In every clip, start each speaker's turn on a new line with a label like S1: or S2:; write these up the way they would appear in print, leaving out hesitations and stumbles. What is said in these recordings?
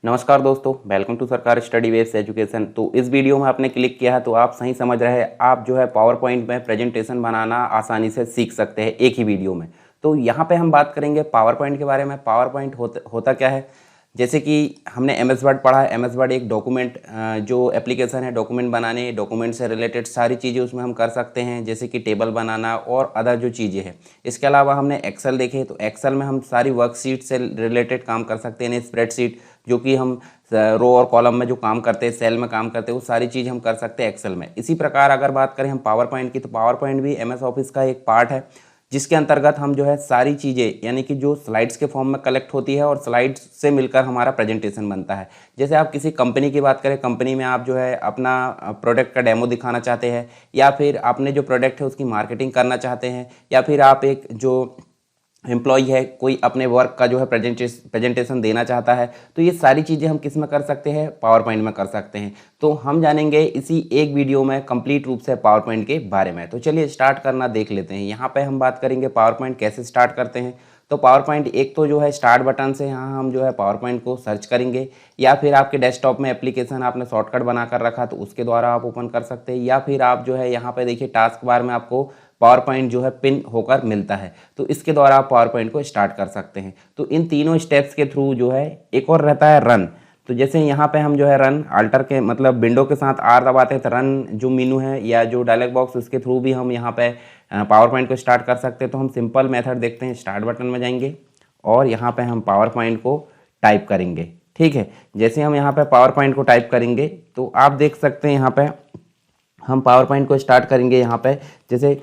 S1: नमस्कार दोस्तों, welcome to सरकार स्टडी बेस्ड एजुकेशन। तो इस वीडियो में आपने क्लिक किया है तो आप सही समझ रहे हैं। आप जो है पावर पॉइंट में प्रेजेंटेशन बनाना आसानी से सीख सकते हैं एक ही वीडियो में। तो यहाँ पे हम बात करेंगे पावर पॉइंट के बारे में। पावर पॉइंट होता क्या है, जैसे कि हमने एमएस वर्ड पढ़ा है। एमएस वर्ड एक डॉक्यूमेंट जो एप्लीकेशन है डॉक्यूमेंट बनाने, डॉक्यूमेंट से रिलेटेड सारी चीज़ें उसमें हम कर सकते हैं, जैसे कि टेबल बनाना और अदर जो चीज़ें हैं। इसके अलावा हमने एक्सेल देखे, तो एक्सेल में हम सारी वर्कशीट से रिलेटेड काम कर सकते हैं। स्प्रेडशीट जो कि हम रो और कॉलम में जो काम करते हैं, सेल में काम करते हैं, वो सारी चीज़ हम कर सकते हैं एक्सेल में। इसी प्रकार अगर बात करें हम पावर पॉइंट की, तो पावर पॉइंट भी एमएस ऑफिस का एक पार्ट है, जिसके अंतर्गत हम जो है सारी चीज़ें यानी कि जो स्लाइड्स के फॉर्म में कलेक्ट होती है और स्लाइड्स से मिलकर हमारा प्रेजेंटेशन बनता है। जैसे आप किसी कंपनी की बात करें, कंपनी में आप जो है अपना प्रोडक्ट का डेमो दिखाना चाहते हैं, या फिर आपने जो प्रोडक्ट है उसकी मार्केटिंग करना चाहते हैं, या फिर आप एक जो एम्प्लॉय है कोई अपने वर्क का जो है प्रेजेंटेशन देना चाहता है, तो ये सारी चीज़ें हम किस में कर सकते हैं, पावर पॉइंट में कर सकते हैं। तो हम जानेंगे इसी एक वीडियो में कंप्लीट रूप से पावर पॉइंट के बारे में। तो चलिए स्टार्ट करना देख लेते हैं। यहाँ पे हम बात करेंगे पावर पॉइंट कैसे स्टार्ट करते हैं। तो पावर पॉइंट एक तो जो है स्टार्ट बटन से यहाँ हम जो है पावर पॉइंट को सर्च करेंगे, या फिर आपके डेस्कटॉप में एप्लीकेशन आपने शॉर्टकट बना कर रखा तो उसके द्वारा आप ओपन कर सकते हैं, या फिर आप जो है यहाँ पे देखिए टास्क बार में आपको पावर पॉइंट जो है पिन होकर मिलता है, तो इसके द्वारा आप पावर पॉइंट को स्टार्ट कर सकते हैं। तो इन तीनों स्टेप्स के थ्रू जो है एक और रहता है रन। तो जैसे यहाँ पे हम जो है रन अल्टर के मतलब विंडो के साथ आर दबाते हैं, तो रन जो मेनू है या जो डायलॉग बॉक्स उसके थ्रू भी हम यहाँ पे पावर पॉइंट को स्टार्ट कर सकते हैं। तो हम सिंपल मेथड देखते हैं, स्टार्ट बटन में जाएंगे और यहाँ पे हम पावर पॉइंट को टाइप करेंगे। ठीक है, जैसे हम यहाँ पे पावर पॉइंट को टाइप करेंगे तो आप देख सकते हैं यहाँ पे हम पावर पॉइंट को स्टार्ट करेंगे। यहाँ पे जैसे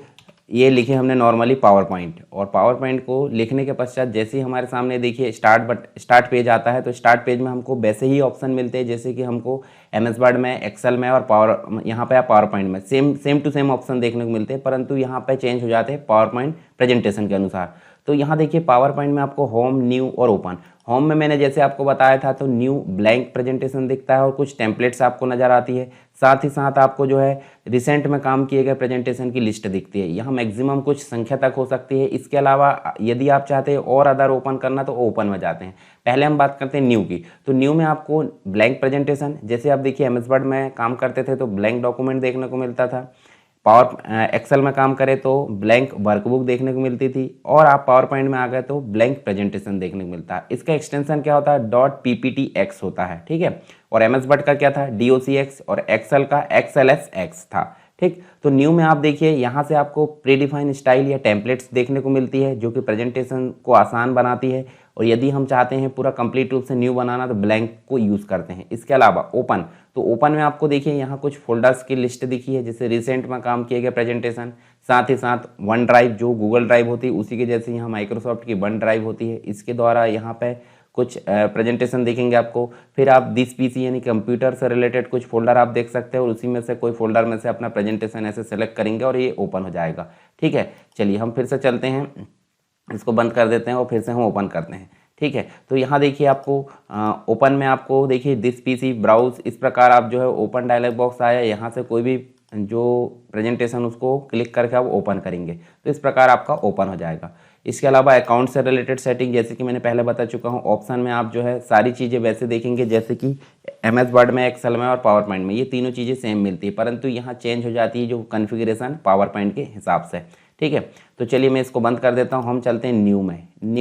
S1: ये लिखे हमने नॉर्मली पावर पॉइंट, और पावर पॉइंट को लिखने के पश्चात जैसे ही हमारे सामने देखिए स्टार्ट पेज आता है, तो स्टार्ट पेज में हमको वैसे ही ऑप्शन मिलते हैं जैसे कि हमको एमएस वर्ड में, एक्सेल में और पावर यहाँ पे पावर पॉइंट में सेम टू सेम ऑप्शन देखने को मिलते हैं, परंतु यहाँ पे चेंज हो जाते हैं पावर पॉइंट प्रेजेंटेशन के अनुसार। तो यहाँ देखिए पावर पॉइंट में आपको होम, न्यू और ओपन। होम में मैंने जैसे आपको बताया था तो न्यू ब्लैंक प्रेजेंटेशन दिखता है और कुछ टेम्पलेट्स आपको नज़र आती है। साथ ही साथ आपको जो है रिसेंट में काम किए गए प्रेजेंटेशन की लिस्ट दिखती है। यहाँ मैक्सिमम कुछ संख्या तक हो सकती है। इसके अलावा यदि आप चाहते हैं और अदर ओपन करना तो ओपन में जाते हैं। पहले हम बात करते हैं न्यू की। तो न्यू में आपको ब्लैंक प्रेजेंटेशन, जैसे आप देखिए एमएस वर्ड में काम करते थे तो ब्लैंक डॉक्यूमेंट देखने को मिलता था, पावर एक्सेल में काम करें तो ब्लैंक वर्कबुक देखने को मिलती थी, और आप पावर पॉइंट में आ गए तो ब्लैंक प्रेजेंटेशन देखने को मिलता है। इसका एक्सटेंशन क्या होता है, .pptx होता है। ठीक है, और एमएस वर्ड का क्या था, docx, और एक्सेल का xlsx था। ठीक, तो न्यू में आप देखिए यहाँ से आपको प्रीडिफाइन स्टाइल या टेम्पलेट्स देखने को मिलती है जो कि प्रेजेंटेशन को आसान बनाती है, और यदि हम चाहते हैं पूरा कंप्लीट रूप से न्यू बनाना तो ब्लैंक को यूज़ करते हैं। इसके अलावा ओपन, तो ओपन में आपको देखिए यहाँ कुछ फोल्डर्स की लिस्ट दिखी है, जैसे रिसेंट में काम किए गए प्रेजेंटेशन, साथ ही साथ वन ड्राइव जो गूगल ड्राइव होती है उसी के जैसे यहाँ माइक्रोसॉफ्ट की वन ड्राइव होती है, इसके द्वारा यहाँ पे कुछ प्रेजेंटेशन दिखेंगे आपको। फिर आप दिस पीसी यानी कंप्यूटर से रिलेटेड कुछ फोल्डर आप देख सकते हैं, और उसी में से कोई फोल्डर में से अपना प्रेजेंटेशन ऐसे सेलेक्ट करेंगे और ये ओपन हो जाएगा। ठीक है, चलिए हम फिर से चलते हैं, इसको बंद कर देते हैं और फिर से हम ओपन करते हैं। ठीक है, तो यहाँ देखिए आपको ओपन में आपको देखिए दिस पीसी ब्राउज, इस प्रकार आप जो है ओपन डायलॉग बॉक्स आया, यहाँ से कोई भी जो प्रेजेंटेशन उसको क्लिक करके आप ओपन करेंगे तो इस प्रकार आपका ओपन हो जाएगा। इसके अलावा अकाउंट से रिलेटेड सेटिंग, जैसे कि मैंने पहले बता चुका हूँ, ऑप्शन में आप जो है सारी चीज़ें वैसे देखेंगे जैसे कि एमएस वर्ड में, एक्सेल में और पावर पॉइंट में, ये तीनों चीज़ें सेम मिलती है, परंतु यहाँ चेंज हो जाती है जो कॉन्फ़िगरेशन पावर पॉइंट के हिसाब से। ठीक है, तो चलिए मैं इसको बंद कर देता हूँ। हम चलते हैं न्यू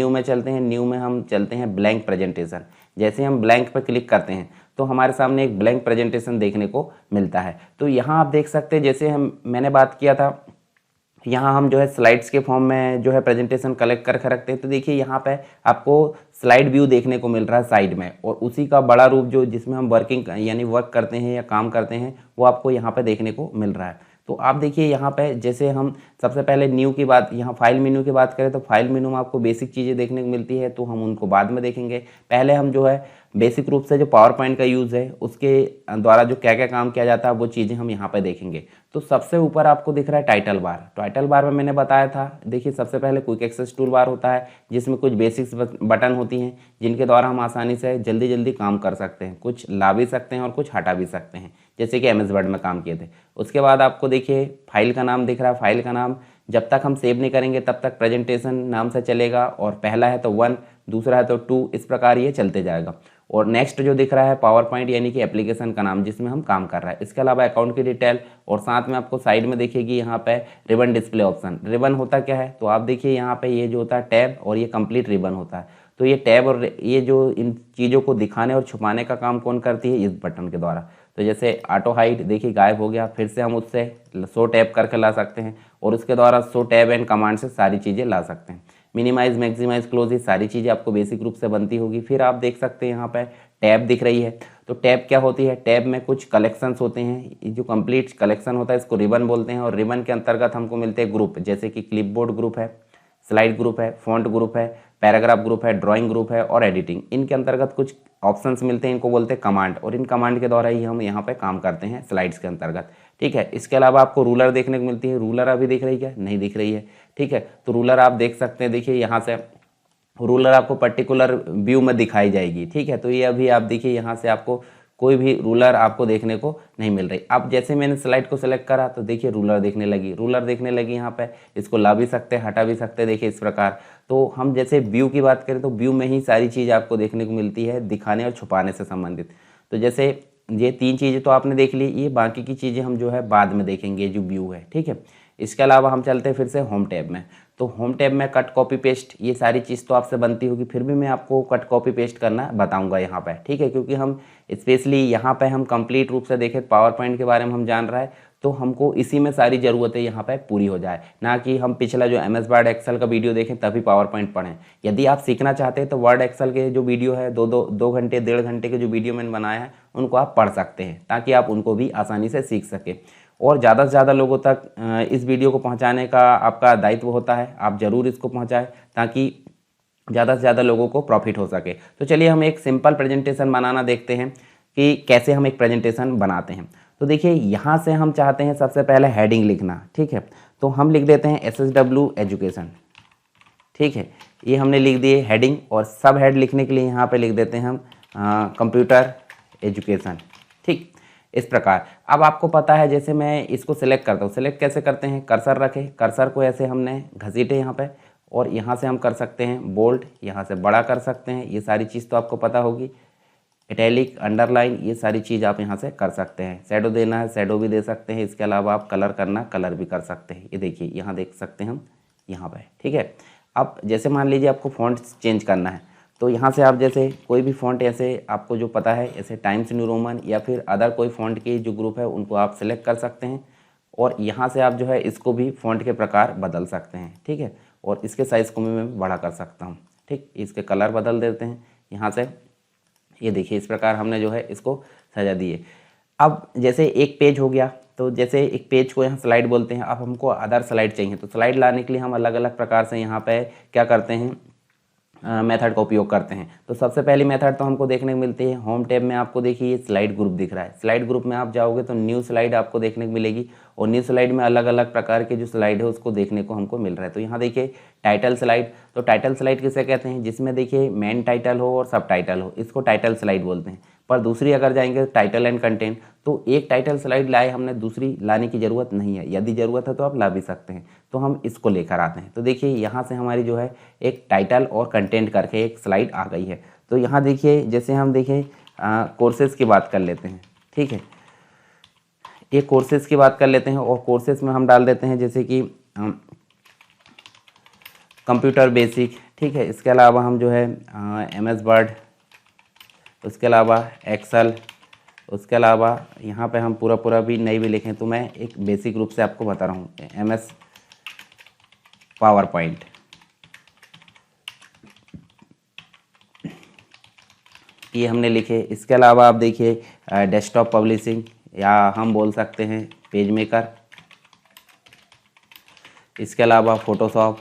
S1: में चलते हैं। न्यू में हम चलते हैं ब्लैंक प्रेजेंटेशन। जैसे हम ब्लैंक पर क्लिक करते हैं तो हमारे सामने एक ब्लैंक प्रेजेंटेशन देखने को मिलता है। तो यहाँ आप देख सकते हैं जैसे मैंने बात किया था, यहाँ हम जो है स्लाइड्स के फॉर्म में जो है प्रेजेंटेशन कलेक्ट करके रखते हैं। तो देखिए यहाँ पे आपको स्लाइड व्यू देखने को मिल रहा है साइड में, और उसी का बड़ा रूप जो जिसमें हम वर्किंग यानी वर्क करते हैं या काम करते हैं वो आपको यहाँ पे देखने को मिल रहा है। तो आप देखिए यहाँ पे जैसे हम सबसे पहले न्यू की बात, यहाँ फाइल मेनू की बात करें तो फाइल मेनू में आपको बेसिक चीज़ें देखने को मिलती है, तो हम उनको बाद में देखेंगे। पहले हम जो है बेसिक रूप से जो पावर पॉइंट का यूज़ है उसके द्वारा जो क्या क्या काम किया जाता है वो चीज़ें हम यहाँ पे देखेंगे। तो सबसे ऊपर आपको दिख रहा है टाइटल बार। टाइटल बार में मैंने बताया था, देखिए सबसे पहले क्विक एक्सेस टूल बार होता है जिसमें कुछ बेसिक्स बटन होती हैं जिनके द्वारा हम आसानी से जल्दी जल्दी काम कर सकते हैं, कुछ ला भी सकते हैं और कुछ हटा भी सकते हैं, जैसे कि एमएस वर्ड में काम किए थे। उसके बाद आपको देखिए फाइल का नाम दिख रहा है। फाइल का नाम जब तक हम सेव नहीं करेंगे तब तक प्रेजेंटेशन नाम से चलेगा, और पहला है तो 1, दूसरा है तो 2, इस प्रकार ये चलते जाएगा। और नेक्स्ट जो दिख रहा है पावर पॉइंट यानी कि एप्लीकेशन का नाम जिसमें हम काम कर रहा है। इसके अलावा अकाउंट की डिटेल और साथ में आपको साइड में देखिएगी यहाँ पे रिबन डिस्प्ले ऑप्शन। रिबन होता क्या है, तो आप देखिए यहाँ पे ये जो होता है टैब और ये कंप्लीट रिबन होता है। तो ये टैब और ये जो इन चीज़ों को दिखाने और छुपाने का काम कौन करती है, इस बटन के द्वारा। तो जैसे ऑटो हाइड देखिए गायब हो गया, फिर से हम उससे शो टैब करके ला सकते हैं और उसके द्वारा शो टैब एंड कमांड से सारी चीज़ें ला सकते हैं। मिनिमाइज मैक्सिमाइज क्लोज ये सारी चीज़ें आपको बेसिक रूप से बनती होगी। फिर आप देख सकते हैं यहाँ पे टैब दिख रही है। तो टैब क्या होती है, टैब में कुछ कलेक्शंस होते हैं, ये जो कंप्लीट कलेक्शन होता है इसको रिबन बोलते हैं। और रिबन के अंतर्गत हमको मिलते हैं ग्रुप, जैसे कि क्लिपबोर्ड ग्रुप है, स्लाइड ग्रुप है, फॉन्ट ग्रुप है, पैराग्राफ ग्रुप है, ड्राइंग ग्रुप है और एडिटिंग। इनके अंतर्गत कुछ ऑप्शंस मिलते हैं, इनको बोलते हैं कमांड, और इन कमांड के द्वारा ही हम यहाँ पे काम करते हैं स्लाइड्स के अंतर्गत। ठीक है, इसके अलावा आपको रूलर देखने को मिलती है। रूलर अभी दिख रही है, नहीं दिख रही है। ठीक है, तो रूलर आप देख सकते हैं, देखिए यहाँ से रूलर आपको पर्टिकुलर व्यू में दिखाई जाएगी। ठीक है, तो ये अभी आप देखिए यहाँ से आपको कोई भी रूलर आपको देखने को नहीं मिल रही। अब जैसे मैंने स्लाइड को सेलेक्ट करा तो देखिए रूलर देखने लगी, रूलर देखने लगी यहाँ पे। इसको ला भी सकते हैं, हटा भी सकते हैं, देखिए इस प्रकार। तो हम जैसे व्यू की बात करें तो व्यू में ही सारी चीज़ आपको देखने को मिलती है, दिखाने और छुपाने से संबंधित। तो जैसे ये 3 चीज़ें तो आपने देख ली, ये बाकी की चीज़ें हम जो है बाद में देखेंगे, जो व्यू है। ठीक है, इसके अलावा हम चलते हैं फिर से होम टैब में। तो होम टैब में कट कॉपी पेस्ट ये सारी चीज़ तो आपसे बनती होगी, फिर भी मैं आपको कट कॉपी पेस्ट करना बताऊंगा यहाँ पे। ठीक है, क्योंकि हम स्पेशली यहाँ पे हम कंप्लीट रूप से देखें पावर पॉइंट के बारे में हम जान रहा है, तो हमको इसी में सारी ज़रूरतें यहाँ पे पूरी हो जाए, ना कि हम पिछला जो MS वर्ड एक्सेल का वीडियो देखें तभी पावर पॉइंट पढ़ें। यदि आप सीखना चाहते हैं तो वर्ड एक्सेल के जो वीडियो है 2 घंटे 1.5 घंटे के जो वीडियो मैंने बनाया है उनको आप पढ़ सकते हैं, ताकि आप उनको भी आसानी से सीख सकें। और ज़्यादा से ज़्यादा लोगों तक इस वीडियो को पहुंचाने का आपका दायित्व होता है, आप ज़रूर इसको पहुंचाएं ताकि ज़्यादा से ज़्यादा लोगों को प्रॉफिट हो सके। तो चलिए हम एक सिंपल प्रेजेंटेशन बनाना देखते हैं कि कैसे हम एक प्रेजेंटेशन बनाते हैं। तो देखिए यहाँ से हम चाहते हैं सबसे पहले हेडिंग लिखना। ठीक है, तो हम लिख देते हैं SSW एजुकेशन। ठीक है, ये हमने लिख दिए हेडिंग, और सब हेड लिखने के लिए यहाँ पे लिख देते हैं हम कंप्यूटर एजुकेशन। ठीक, इस प्रकार। अब आपको पता है जैसे मैं इसको सिलेक्ट करता हूँ, सिलेक्ट कैसे करते हैं, कर्सर रखें, कर्सर को ऐसे हमने घसीटे यहाँ पे, और यहाँ से हम कर सकते हैं बोल्ड, यहाँ से बड़ा कर सकते हैं। ये सारी चीज़ तो आपको पता होगी। इटैलिक, अंडरलाइन, ये सारी चीज़ आप यहाँ से कर सकते हैं। शैडो देना है, शैडो भी दे सकते हैं। इसके अलावा आप कलर करना, कलर भी कर सकते हैं। ये देखिए यहाँ देख सकते हैं हम यहाँ पे। ठीक है, अब जैसे मान लीजिए आपको फ़ॉन्ट चेंज करना है, तो यहाँ से आप जैसे कोई भी फ़ॉन्ट ऐसे आपको जो पता है, ऐसे टाइम्स न्यू रोमन या फिर अदर कोई फ़ॉन्ट की जो ग्रुप है उनको आप सेलेक्ट कर सकते हैं, और यहाँ से आप जो है इसको भी फ़ॉन्ट के प्रकार बदल सकते हैं। ठीक है, और इसके साइज़ को भी मैं बड़ा कर सकता हूँ। ठीक, इसके कलर बदल देते हैं यहाँ से। ये देखिए इस प्रकार हमने जो है इसको सजा दिए। अब जैसे एक पेज हो गया, तो जैसे एक पेज को यहाँ स्लाइड बोलते हैं। अब हमको अदर स्लाइड चाहिए, तो स्लाइड लाने के लिए हम अलग अलग प्रकार से यहाँ पे क्या करते हैं, मेथड का उपयोग करते हैं। तो सबसे पहली मेथड तो हमको देखने को मिलती है होम टैब में। आपको देखिए ये स्लाइड ग्रुप दिख रहा है, स्लाइड ग्रुप में आप जाओगे तो न्यू स्लाइड आपको देखने को मिलेगी, और न्यू स्लाइड में अलग अलग प्रकार के जो स्लाइड है उसको देखने को हमको मिल रहा है। तो यहाँ देखिए टाइटल स्लाइड, तो टाइटल स्लाइड किसे कहते हैं, जिसमें देखिए मेन टाइटल हो और सब टाइटल हो, इसको टाइटल स्लाइड बोलते हैं। पर दूसरी अगर जाएंगे टाइटल एंड कंटेंट, तो एक टाइटल स्लाइड लाए हमने, दूसरी लाने की ज़रूरत नहीं है। यदि ज़रूरत है तो आप ला भी सकते हैं, तो हम इसको लेकर आते हैं। तो देखिए यहाँ से हमारी जो है एक टाइटल और कंटेंट करके एक स्लाइड आ गई है। तो यहाँ देखिए जैसे हम देखें कोर्सेज़ की बात कर लेते हैं। ठीक है, ये कोर्सेज़ की बात कर लेते हैं, और कोर्सेज़ में हम डाल देते हैं जैसे कि कंप्यूटर बेसिक। ठीक है, इसके अलावा हम जो है MS वर्ड, उसके अलावा एक्सेल, उसके अलावा यहाँ पे हम पूरा भी नहीं भी लिखें, तो मैं एक बेसिक रूप से आपको बता रहा हूँ MS पावर पॉइंट। ये हमने लिखे। इसके अलावा आप देखिए डेस्कटॉप पब्लिशिंग, या हम बोल सकते हैं पेज मेकर। इसके अलावा फोटोशॉप।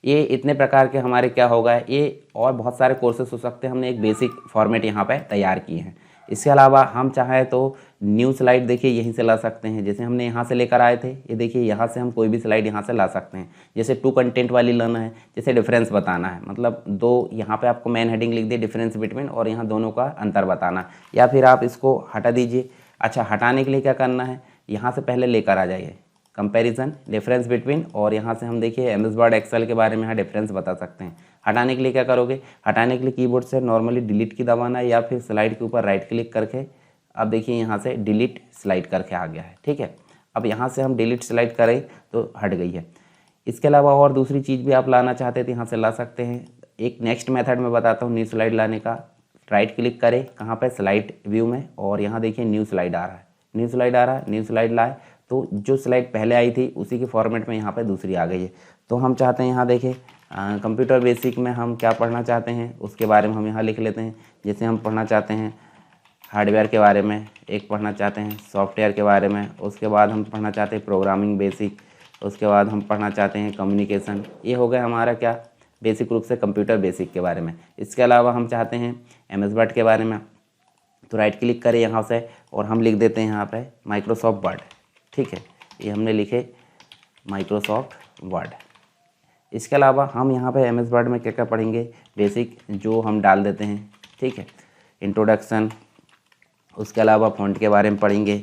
S1: ये इतने प्रकार के हमारे क्या होगा, ये और बहुत सारे कोर्सेस हो सकते हैं। हमने एक बेसिक फॉर्मेट यहाँ पे तैयार किए हैं। इसके अलावा हम चाहें तो न्यू स्लाइड देखिए यहीं से ला सकते हैं, जैसे हमने यहाँ से लेकर आए थे। ये देखिए यहाँ से हम कोई भी स्लाइड यहाँ से ला सकते हैं। जैसे टू कंटेंट वाली लाना है, जैसे डिफरेंस बताना है, मतलब दो यहाँ पे आपको मेन हेडिंग लिख दिए डिफरेंस बिटवीन, और यहाँ दोनों का अंतर बताना, या फिर आप इसको हटा दीजिए। अच्छा, हटाने के लिए क्या करना है, यहाँ से पहले लेकर आ जाइए कंपैरिजन डिफरेंस बिटवीन, और यहाँ से हम देखिए MS वर्ड एक्सेल के बारे में यहाँ डिफरेंस बता सकते हैं। हटाने के लिए क्या करोगे, हटाने के लिए कीबोर्ड से नॉर्मली डिलीट की दबाना है या फिर स्लाइड के ऊपर राइट क्लिक करके, अब देखिए यहाँ से डिलीट स्लाइड करके आ गया है, ठीक है। अब यहाँ से हम डिलीट स्लाइड करें तो हट गई है। इसके अलावा और दूसरी चीज़ भी आप लाना चाहते हैं तो यहाँ से ला सकते हैं। एक नेक्स्ट मेथड में बताता हूँ न्यू स्लाइड लाने का। राइट क्लिक करें कहाँ पे, स्लाइड व्यू में, और यहाँ देखिए न्यू स्लाइड आ रहा है, न्यू स्लाइड आ रहा है, न्यू स्लाइड लाए तो जो स्लाइड पहले आई थी उसी के फॉर्मेट में यहाँ पे दूसरी आ गई है। तो हम चाहते हैं यहाँ देखें कंप्यूटर बेसिक में हम क्या पढ़ना चाहते हैं उसके बारे में हम यहाँ लिख लेते हैं। जैसे हम पढ़ना चाहते हैं हार्डवेयर के बारे में, एक पढ़ना चाहते हैं सॉफ्टवेयर के बारे में, उसके बाद हम पढ़ना चाहते हैं प्रोग्रामिंग बेसिक, उसके बाद हम पढ़ना चाहते हैं कम्युनिकेशन। ये हो गया हमारा क्या, बेसिक रूप से कंप्यूटर बेसिक के बारे में। इसके अलावा हम चाहते हैं MS वर्ड के बारे में, तो राइट क्लिक करें यहाँ से और हम लिख देते हैं यहाँ पे माइक्रोसॉफ्ट वर्ड, ठीक है। ये हमने लिखे माइक्रोसॉफ्ट वर्ड। इसके अलावा हम यहाँ पे MS वर्ड में क्या क्या पढ़ेंगे, बेसिक जो हम डाल देते हैं, ठीक है, इंट्रोडक्शन, उसके अलावा फ़ॉन्ट के बारे में पढ़ेंगे,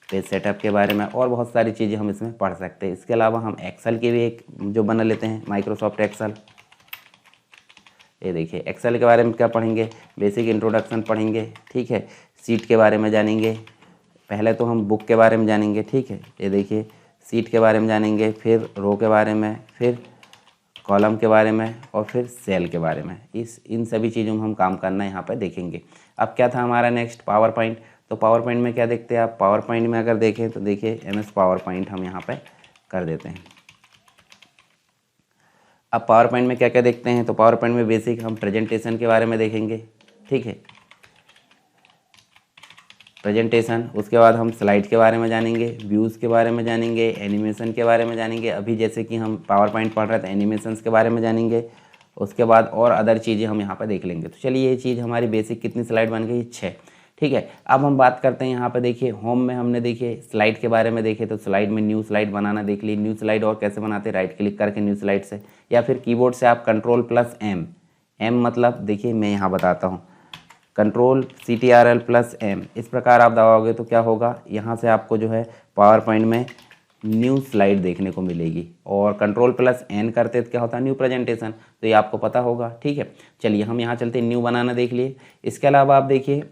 S1: पेज सेटअप के बारे में, और बहुत सारी चीज़ें हम इसमें पढ़ सकते हैं। इसके अलावा हम एक्सेल के भी एक जो बना लेते हैं माइक्रोसॉफ्ट एक्सेल। ये देखिए एक्सेल के बारे में क्या पढ़ेंगे, बेसिक इंट्रोडक्शन पढ़ेंगे, ठीक है। सीट के बारे में जानेंगे, पहले तो हम बुक के बारे में जानेंगे, ठीक है। ये देखिए सीट के बारे में जानेंगे, फिर रो के बारे में, फिर कॉलम के बारे में, और फिर सेल के बारे में। इन सभी चीज़ों में हम काम करना यहाँ पर देखेंगे। अब क्या था हमारा नेक्स्ट, पावर पॉइंट। तो पावर पॉइंट में क्या देखते हैं आप, पावर पॉइंट में अगर देखें तो देखिए MS पावर पॉइंट हम यहाँ पे कर देते हैं। अब पावर पॉइंट में क्या क्या देखते हैं, तो पावर पॉइंट में बेसिक हम प्रेजेंटेशन के बारे में देखेंगे, ठीक है, प्रेजेंटेशन। उसके बाद हम स्लाइड के बारे में जानेंगे, व्यूज़ के बारे में जानेंगे, एनिमेशन के बारे में जानेंगे। अभी जैसे कि हम पावर पॉइंट पढ़ रहे थे, एनिमेशंस के बारे में जानेंगे। उसके बाद और अदर चीज़ें हम यहाँ पर देख लेंगे। तो चलिए ये चीज़ हमारी बेसिक कितनी स्लाइड बन गई, 6, ठीक है। अब हम बात करते हैं यहाँ पे, देखिए होम में हमने देखिए स्लाइड के बारे में देखे, तो स्लाइड में न्यू स्लाइड बनाना देख ली। न्यू स्लाइड और कैसे बनाते हैं, राइट क्लिक करके न्यू स्लाइड से, या फिर कीबोर्ड से आप Ctrl+M, M मतलब देखिए मैं यहाँ बताता हूँ, Ctrl+M, इस प्रकार आप दबाओगे तो क्या होगा, यहाँ से आपको जो है पावर पॉइंट में न्यू स्लाइड देखने को मिलेगी। और Ctrl+N करते तो क्या होता है, न्यू प्रेजेंटेशन, तो ये आपको पता होगा, ठीक है। चलिए हम यहाँ चलते हैं, न्यू बनाना देख लिए। इसके अलावा आप देखिए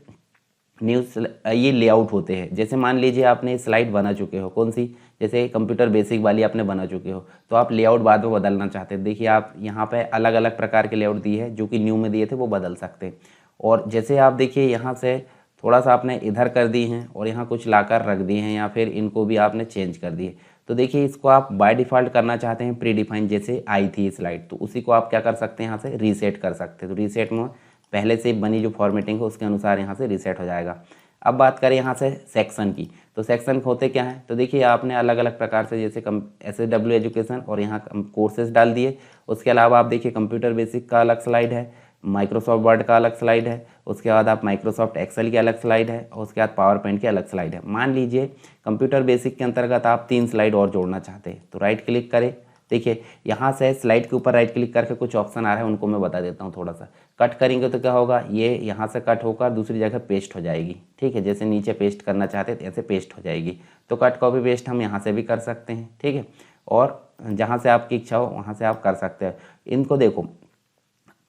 S1: ये लेआउट होते हैं। जैसे मान लीजिए आपने स्लाइड बना चुके हो, कौन सी, जैसे कंप्यूटर बेसिक वाली आपने बना चुके हो, तो आप लेआउट बाद में बदलना चाहते हैं। देखिए आप यहाँ पे अलग अलग प्रकार के लेआउट दिए हैं, जो कि न्यू में दिए थे वो बदल सकते हैं। और जैसे आप देखिए यहाँ से थोड़ा सा आपने इधर कर दी हैं और यहाँ कुछ लाकर रख दिए हैं, या फिर इनको भी आपने चेंज कर दिए। तो देखिए इसको आप बाय डिफ़ॉल्ट करना चाहते हैं प्री डिफाइन, जैसे आई थी स्लाइड, तो उसी को आप क्या कर सकते हैं, यहाँ से रीसेट कर सकते हैं। तो रीसेट में पहले से बनी जो फॉर्मेटिंग है उसके अनुसार यहाँ से रीसेट हो जाएगा। अब बात करें यहाँ से सेक्शन की, तो सेक्शन होते क्या हैं, तो देखिए आपने अलग अलग प्रकार से जैसे SSW एजुकेशन और यहाँ कोर्सेज डाल दिए। उसके अलावा आप देखिए कंप्यूटर बेसिक का अलग स्लाइड है, माइक्रोसॉफ्ट वर्ड का अलग स्लाइड है, उसके बाद आप माइक्रोसॉफ्ट एक्सेल की अलग स्लाइड है, और उसके बाद पावर पॉइंट की अलग स्लाइड है। मान लीजिए कंप्यूटर बेसिक के अंतर्गत आप 3 स्लाइड और जोड़ना चाहते हैं, तो राइट क्लिक करें। देखिए यहाँ से स्लाइड के ऊपर राइट क्लिक करके कुछ ऑप्शन आ रहा है, उनको मैं बता देता हूँ थोड़ा सा। कट करेंगे तो क्या होगा, ये यहाँ से कट होकर दूसरी जगह पेस्ट हो जाएगी, ठीक है। जैसे नीचे पेस्ट करना चाहते हैं ऐसे पेस्ट हो जाएगी। तो कट कॉपी पेस्ट हम यहाँ से भी कर सकते हैं, ठीक है, और जहाँ से आपकी इच्छा हो वहाँ से आप कर सकते हैं। इनको देखो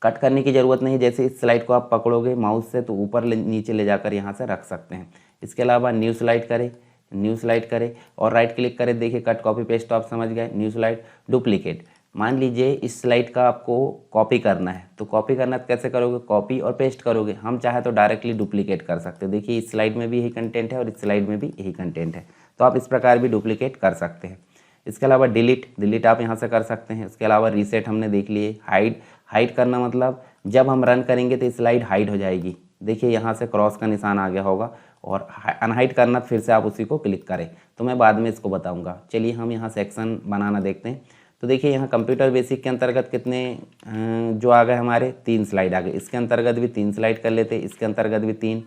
S1: कट करने की ज़रूरत नहीं, जैसे इस स्लाइड को आप पकड़ोगे माउस से तो ऊपर नीचे ले जाकर यहाँ से रख सकते हैं। इसके अलावा न्यू स्लाइड करें, न्यू स्लाइड करें और राइट क्लिक करें। देखिए कट कॉपी पेस्ट तो आप समझ गए। न्यू स्लाइड डुप्लीकेट, मान लीजिए इस स्लाइड का आपको कॉपी करना है, तो कॉपी करना कैसे करोगे, कॉपी और पेस्ट करोगे। हम चाहे तो डायरेक्टली डुप्लीकेट कर सकते हैं। देखिए इस स्लाइड में भी यही कंटेंट है और इस स्लाइड में भी यही कंटेंट है, तो आप इस प्रकार भी डुप्लीकेट कर सकते हैं। इसके अलावा डिलीट आप यहाँ से कर सकते हैं। इसके अलावा रीसेट हमने देख लिए। हाइड करना मतलब जब हम रन करेंगे तो स्लाइड हाइड हो जाएगी। देखिए यहाँ से क्रॉस का निशान आ गया होगा। और अनहाइड करना फिर से आप उसी को क्लिक करें, तो मैं बाद में इसको बताऊंगा। चलिए हम यहाँ सेक्शन बनाना देखते हैं। तो देखिए यहाँ कंप्यूटर बेसिक के अंतर्गत कितने जो आ गए हमारे 3 स्लाइड आ गए। इसके अंतर्गत भी 3 स्लाइड कर लेते, इसके अंतर्गत भी 3।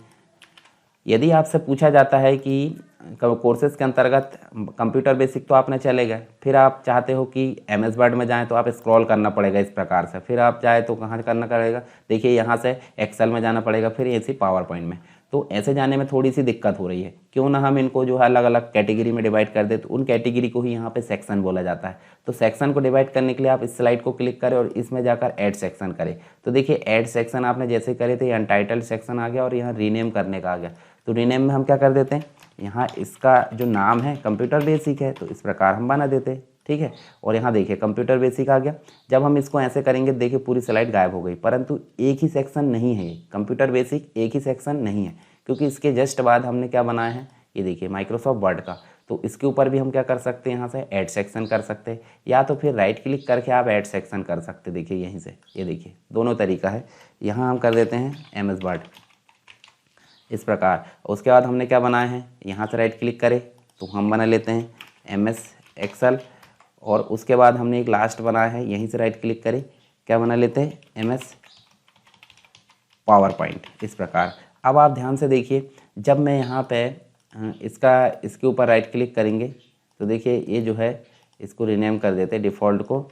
S1: यदि आपसे पूछा जाता है कि कोर्सेज के अंतर्गत कंप्यूटर बेसिक तो आपने चले गए, फिर आप चाहते हो कि MS वर्ड में जाएं, तो आप स्क्रॉल करना पड़ेगा इस प्रकार से। फिर आप चाहे तो कहाँ करना पड़ेगा, देखिए यहाँ से एक्सेल में जाना पड़ेगा, फिर ऐसे पावर पॉइंट में। तो ऐसे जाने में थोड़ी सी दिक्कत हो रही है, क्यों ना हम इनको जो है अलग अलग कैटेगरी में डिवाइड कर दे, तो उन कैटेगरी को ही यहाँ पे सेक्शन बोला जाता है। तो सेक्शन को डिवाइड करने के लिए आप इस स्लाइड को क्लिक करें और इसमें जाकर ऐड सेक्शन करें। तो देखिए ऐड सेक्शन आपने जैसे करे थे, यहाँ टाइटल सेक्शन आ गया और यहाँ रीनेम करने का आ गया। तो रीनेम में हम क्या कर देते हैं, यहाँ इसका जो नाम है कंप्यूटर बेसिक है, तो इस प्रकार हम बना देते हैं, ठीक है। और यहाँ देखिए कंप्यूटर बेसिक आ गया। जब हम इसको ऐसे करेंगे देखिए पूरी स्लाइड गायब हो गई, परंतु एक ही सेक्शन नहीं है, कंप्यूटर बेसिक एक ही सेक्शन नहीं है, क्योंकि इसके जस्ट बाद हमने क्या बनाया है, ये देखिए माइक्रोसॉफ्ट वर्ड का। तो इसके ऊपर भी हम क्या कर सकते हैं, यहाँ से ऐड सेक्शन कर सकते हैं, या तो फिर राइट क्लिक करके आप ऐड सेक्शन कर सकते हैं। देखिए यहीं से, ये देखिए दोनों तरीका है। यहाँ हम कर देते हैं MS वर्ड इस प्रकार। उसके बाद हमने क्या बनाया है, यहाँ से राइट क्लिक करें तो हम बना लेते हैं MS एक्सेल, और उसके बाद हमने एक लास्ट बनाया है, यहीं से राइट क्लिक करें, क्या बना लेते हैं MS पावर पॉइंट इस प्रकार। अब आप ध्यान से देखिए, जब मैं यहाँ पे इसके ऊपर राइट क्लिक करेंगे तो देखिए ये जो है इसको रीनेम कर देते हैं, डिफ़ॉल्ट को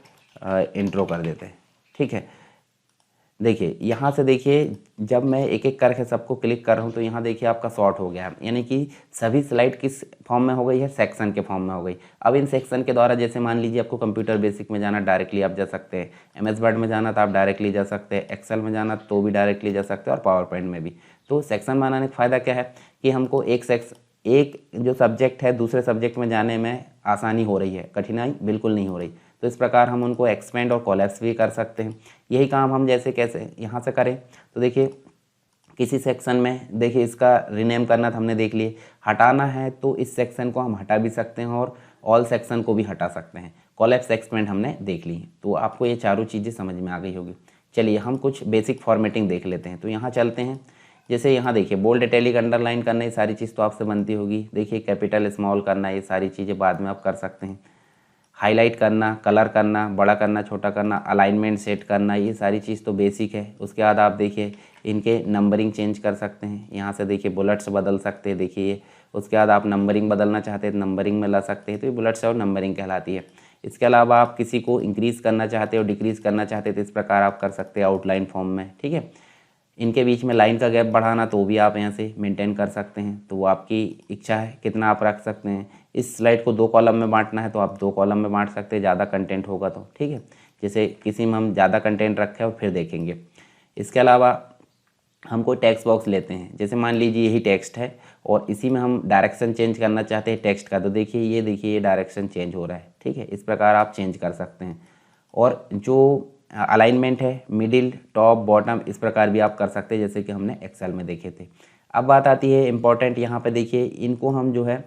S1: इंट्रो कर देते हैं, ठीक है। देखिए यहाँ से देखिए जब मैं एक एक करके सबको क्लिक कर रहा हूँ तो यहाँ देखिए आपका सॉर्ट हो गया है, यानी कि सभी स्लाइड किस फॉर्म में हो गई है, सेक्शन के फॉर्म में हो गई। अब इन सेक्शन के द्वारा जैसे मान लीजिए आपको कंप्यूटर बेसिक में जाना, डायरेक्टली आप जा सकते हैं, MS वर्ड में जाना तो आप डायरेक्टली जा सकते हैं, एक्सेल में जाना तो भी डायरेक्टली जा सकते हैं, और पावर पॉइंट में भी। तो सेक्शन बनाने का फ़ायदा क्या है कि हमको एक जो सब्जेक्ट है दूसरे सब्जेक्ट में जाने में आसानी हो रही है, कठिनाई बिल्कुल नहीं हो रही। तो इस प्रकार हम उनको एक्सपेंड और कोलैप्स भी कर सकते हैं। यही काम हम जैसे कैसे यहाँ से करें, तो देखिए किसी सेक्शन में देखिए इसका रीनेम करना था हमने देख लिए, हटाना है तो इस सेक्शन को हम हटा भी सकते हैं और ऑल सेक्शन को भी हटा सकते हैं। कोलैप्स एक्सपेंड हमने देख ली, तो आपको ये चारों चीज़ें समझ में आ गई होगी। चलिए हम कुछ बेसिक फॉर्मेटिंग देख लेते हैं। तो यहाँ चलते हैं, जैसे यहाँ देखिए बोल्ड, इटैलिक, अंडरलाइन करना, ये सारी चीज़ तो आपसे बनती होगी। देखिए कैपिटल स्मॉल करना, ये सारी चीज़ें बाद में आप कर सकते हैं। हाईलाइट करना, कलर करना, बड़ा करना, छोटा करना, अलाइनमेंट सेट करना, ये सारी चीज़ तो बेसिक है। उसके बाद आप देखिए इनके नंबरिंग चेंज कर सकते हैं, यहाँ से देखिए बुलेट्स बदल सकते हैं, देखिए। उसके बाद आप नंबरिंग बदलना चाहते हैं तो नंबरिंग में ला सकते हैं, तो ये बुलेट्स और नंबरिंग कहलाती है। इसके अलावा आप किसी को इंक्रीज़ करना चाहते हो, डिक्रीज़ करना चाहते हो तो इस प्रकार आप कर सकते हैं आउटलाइन फॉर्म में, ठीक है। इनके बीच में लाइन का गैप बढ़ाना तो भी आप यहाँ से मेंटेन कर सकते हैं, तो वो आपकी इच्छा है कितना आप रख सकते हैं। इस स्लाइड को 2 कॉलम में बांटना है तो आप 2 कॉलम में बांट सकते हैं, ज़्यादा कंटेंट होगा तो, ठीक है। जैसे किसी में हम ज़्यादा कंटेंट रखें और फिर देखेंगे। इसके अलावा हम कोई टेक्स्ट बॉक्स लेते हैं, जैसे मान लीजिए यही टेक्स्ट है और इसी में हम डायरेक्शन चेंज करना चाहते हैं टेक्स्ट का, तो देखिए ये डायरेक्शन चेंज हो रहा है, ठीक है। इस प्रकार आप चेंज कर सकते हैं। और जो अलाइनमेंट है, मिडिल, टॉप, बॉटम, इस प्रकार भी आप कर सकते हैं, जैसे कि हमने एक्सेल में देखे थे। अब बात आती है इम्पॉर्टेंट, यहाँ पे देखिए इनको हम जो है,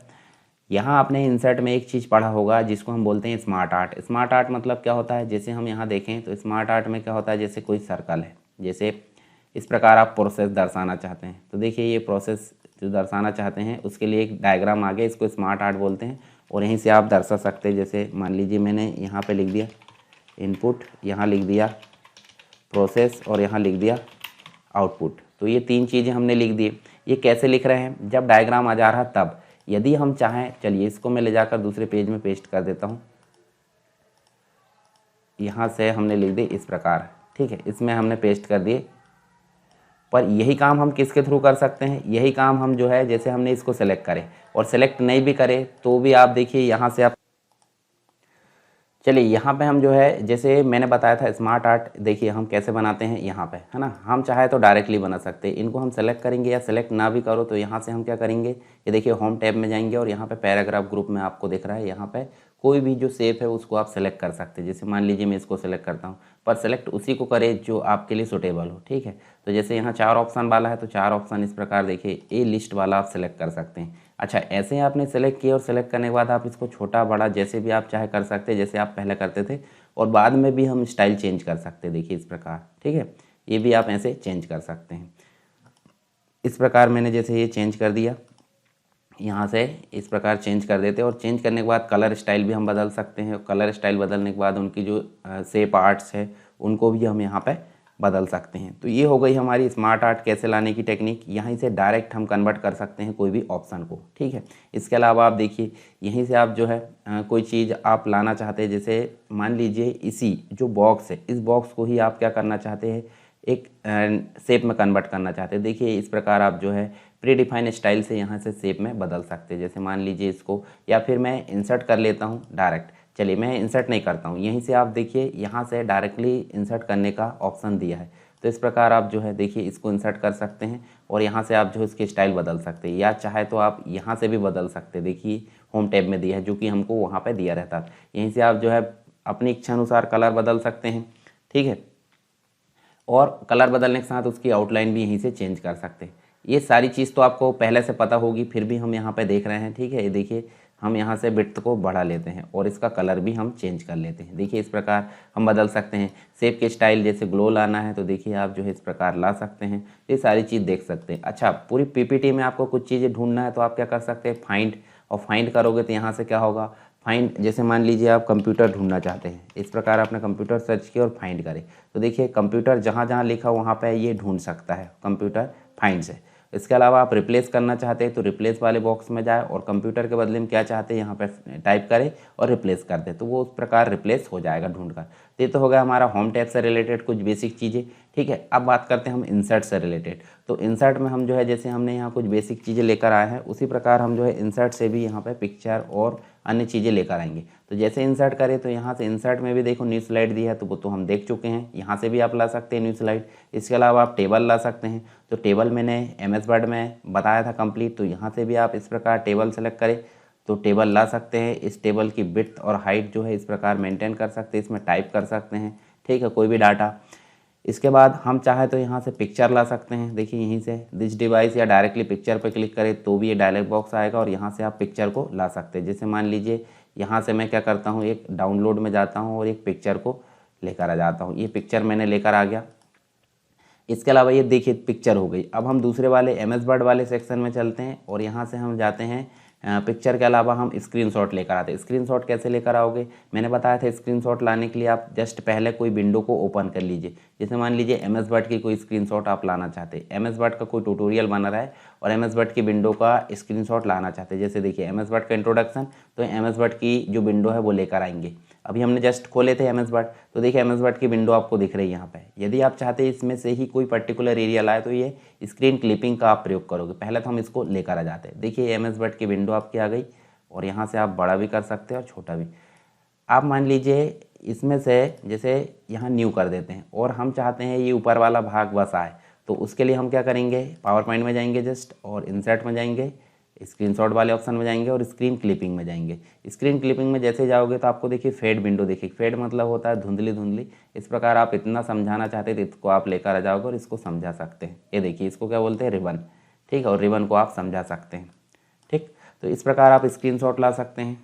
S1: यहाँ आपने इंसर्ट में एक चीज़ पढ़ा होगा जिसको हम बोलते हैं स्मार्ट आर्ट। स्मार्ट आर्ट मतलब क्या होता है, जैसे हम यहाँ देखें तो स्मार्ट आर्ट में क्या होता है, जैसे कोई सर्कल है, जैसे इस प्रकार आप प्रोसेस दर्शाना चाहते हैं, तो देखिए ये प्रोसेस जो दर्शाना चाहते हैं उसके लिए एक डायग्राम आ गया, इसको स्मार्ट आर्ट बोलते हैं, और यहीं से आप दर्शा सकते हैं। जैसे मान लीजिए मैंने यहाँ पे लिख दिया इनपुट, यहाँ लिख दिया प्रोसेस और यहाँ लिख दिया आउटपुट, तो ये 3 चीज़ें हमने लिख दी। ये कैसे लिख रहे हैं, जब डायग्राम आ जा रहा तब। यदि हम चाहें, चलिए इसको मैं ले जाकर दूसरे पेज में पेस्ट कर देता हूँ, यहाँ से हमने लिख दी इस प्रकार, ठीक है, इसमें हमने पेस्ट कर दिए। पर यही काम हम किसके थ्रू कर सकते हैं, यही काम हम जो है जैसे हमने इसको सेलेक्ट करें और सेलेक्ट नहीं भी करें तो भी आप देखिए यहाँ से आप, चलिए यहाँ पे हम जो है जैसे मैंने बताया था स्मार्ट आर्ट, देखिए हम कैसे बनाते हैं यहाँ पे, है ना। हम चाहे तो डायरेक्टली बना सकते हैं, इनको हम सेलेक्ट करेंगे या सेलेक्ट ना भी करो तो यहाँ से हम क्या करेंगे, ये देखिए होम टैब में जाएंगे और यहाँ पे पैराग्राफ ग्रुप में आपको दिख रहा है, यहाँ पे कोई भी जो शेप है उसको आप सेलेक्ट कर सकते हैं। जैसे मान लीजिए मैं इसको सेलेक्ट करता हूँ, पर सेलेक्ट उसी को करें जो आपके लिए सुटेबल हो, ठीक है। तो जैसे यहाँ 4 ऑप्शन वाला है तो 4 ऑप्शन इस प्रकार देखिए ए लिस्ट वाला आप सेलेक्ट कर सकते हैं। अच्छा, ऐसे ही आपने सेलेक्ट किया और सेलेक्ट करने के बाद आप इसको छोटा बड़ा जैसे भी आप चाहे कर सकते हैं, जैसे आप पहले करते थे, और बाद में भी हम स्टाइल चेंज कर सकते हैं, देखिए इस प्रकार, ठीक है। ये भी आप ऐसे चेंज कर सकते हैं। इस प्रकार मैंने जैसे ये चेंज कर दिया, यहाँ से इस प्रकार चेंज कर देते हैं, और चेंज करने के बाद कलर स्टाइल भी हम बदल सकते हैं। कलर स्टाइल बदलने के बाद उनकी जो शेप आर्ट्स है उनको भी हम यहाँ पे बदल सकते हैं। तो ये हो गई हमारी स्मार्ट आर्ट कैसे लाने की टेक्निक। यहीं से डायरेक्ट हम कन्वर्ट कर सकते हैं कोई भी ऑप्शन को, ठीक है। इसके अलावा आप देखिए यहीं से आप जो है कोई चीज़ आप लाना चाहते हैं, जैसे मान लीजिए इसी जो बॉक्स है, इस बॉक्स को ही आप क्या करना चाहते हैं, एक शेप में कन्वर्ट करना चाहते हैं। देखिए इस प्रकार आप जो है प्री डिफाइन स्टाइल से यहाँ से शेप में बदल सकते हैं। जैसे मान लीजिए इसको, या फिर मैं इंसर्ट कर लेता हूँ डायरेक्ट। चलिए मैं इंसर्ट नहीं करता हूँ, यहीं से आप देखिए यहाँ से डायरेक्टली इंसर्ट करने का ऑप्शन दिया है। तो इस प्रकार आप जो है देखिए इसको इंसर्ट कर सकते हैं और यहाँ से आप जो है इसकी स्टाइल बदल सकते हैं, या चाहे तो आप यहाँ से भी बदल सकते हैं। देखिए होम टैब में दिया है, जो कि हमको वहाँ पे दिया रहता है। यहीं से आप जो है अपनी इच्छा अनुसार कलर बदल सकते हैं, ठीक है। और कलर बदलने के साथ उसकी आउटलाइन भी यहीं से चेंज कर सकते हैं। ये सारी चीज़ तो आपको पहले से पता होगी, फिर भी हम यहाँ पे देख रहे हैं, ठीक है। ये देखिए हम यहाँ से विड्थ को बढ़ा लेते हैं और इसका कलर भी हम चेंज कर लेते हैं। देखिए इस प्रकार हम बदल सकते हैं। शेप के स्टाइल जैसे ग्लो लाना है तो देखिए आप जो है इस प्रकार ला सकते हैं। ये सारी चीज़ देख सकते हैं। अच्छा, पूरी पीपीटी में आपको कुछ चीज़ें ढूंढना है तो आप क्या कर सकते हैं, फाइंड। और फाइंड करोगे तो यहाँ से क्या होगा, फाइंड। जैसे मान लीजिए आप कंप्यूटर ढूंढना चाहते हैं, इस प्रकार आपने कंप्यूटर सर्च किया और फाइंड करे तो देखिए कंप्यूटर जहाँ जहाँ लिखा वहाँ पे ये ढूंढ सकता है कंप्यूटर फाइंड से। इसके अलावा आप रिप्लेस करना चाहते हैं तो रिप्लेस वाले बॉक्स में जाए और कंप्यूटर के बदले में क्या चाहते हैं यहाँ पे टाइप करें और रिप्लेस कर दे, तो वो उस प्रकार रिप्लेस हो जाएगा ढूंढ कर। तो ये तो हो गया हमारा होम टैब से रिलेटेड कुछ बेसिक चीज़ें, ठीक है। अब बात करते हैं हम इंसर्ट से रिलेटेड। तो इंसर्ट में हम जो है जैसे हमने यहाँ कुछ बेसिक चीज़ें लेकर आए हैं, उसी प्रकार हम जो है इंसर्ट से भी यहाँ पे पिक्चर और अन्य चीज़ें लेकर आएंगे। तो जैसे इंसर्ट करें तो यहाँ से इंसर्ट में भी देखो न्यू स्लाइड दी है, तो वो तो हम देख चुके हैं। यहाँ से भी आप ला सकते हैं न्यू स्लाइड। इसके अलावा आप टेबल ला सकते हैं। तो टेबल मैंने MS वर्ड में बताया था कंप्लीट, तो यहाँ से भी आप इस प्रकार टेबल सेलेक्ट करें तो टेबल ला सकते हैं। इस टेबल की विड्थ और हाइट जो है इस प्रकार मेंटेन कर सकते हैं, इसमें टाइप कर सकते हैं, ठीक है, कोई भी डाटा। इसके बाद हम चाहे तो यहाँ से पिक्चर ला सकते हैं। देखिए यहीं से दिस डिवाइस या डायरेक्टली पिक्चर पर क्लिक करें तो भी ये डायलॉग बॉक्स आएगा और यहाँ से आप पिक्चर को ला सकते हैं। जैसे मान लीजिए यहाँ से मैं क्या करता हूँ, एक डाउनलोड में जाता हूँ और एक पिक्चर को लेकर आ जाता हूँ। ये पिक्चर मैंने लेकर आ गया। इसके अलावा ये देखिए पिक्चर हो गई। अब हम दूसरे वाले MS वर्ड वाले सेक्शन में चलते हैं और यहाँ से हम जाते हैं पिक्चर के अलावा हम स्क्रीनशॉट लेकर आते हैं। स्क्रीनशॉट कैसे लेकर आओगे, मैंने बताया था स्क्रीनशॉट लाने के लिए आप जस्ट पहले कोई विंडो को ओपन कर लीजिए। जैसे मान लीजिए MS वर्ड की कोई स्क्रीनशॉट आप लाना चाहते हैं, MS वर्ड का कोई ट्यूटोरियल बना रहा है और MS वर्ड की विंडो का स्क्रीनशॉट लाना चाहते हैं। जैसे देखिए MS वर्ड का इंट्रोडक्शन, तो MS वर्ड की जो विंडो है वो लेकर आएंगे। अभी हमने जस्ट खोले थे MS वर्ड, तो देखिए MS वर्ड की विंडो आपको दिख रही है यहाँ पे। यदि आप चाहते हैं इसमें से ही कोई पर्टिकुलर एरिया लाए तो ये स्क्रीन क्लिपिंग का आप प्रयोग करोगे। पहले तो हम इसको लेकर आ जाते हैं। देखिए MS वर्ड की विंडो आपकी आ गई और यहाँ से आप बड़ा भी कर सकते हैं और छोटा भी। आप मान लीजिए इसमें से जैसे यहाँ न्यू कर देते हैं और हम चाहते हैं ये ऊपर वाला भाग बस आए, तो उसके लिए हम क्या करेंगे, पावर पॉइंट में जाएंगे जस्ट और इंसर्ट में जाएंगे, स्क्रीनशॉट वाले ऑप्शन में जाएंगे और स्क्रीन क्लिपिंग में जाएंगे। स्क्रीन क्लिपिंग में जैसे जाओगे तो आपको देखिए फेड विंडो दिखेगी। फेड मतलब होता है धुंधली धुंधली। इस प्रकार आप इतना समझाना चाहते हैं तो इसको आप लेकर आ जाओगे और इसको समझा सकते हैं। ये देखिए इसको क्या बोलते हैं, रिबन, ठीक है, और रिबन को आप समझा सकते हैं, ठीक। तो इस प्रकार आप स्क्रीनशॉट ला सकते हैं।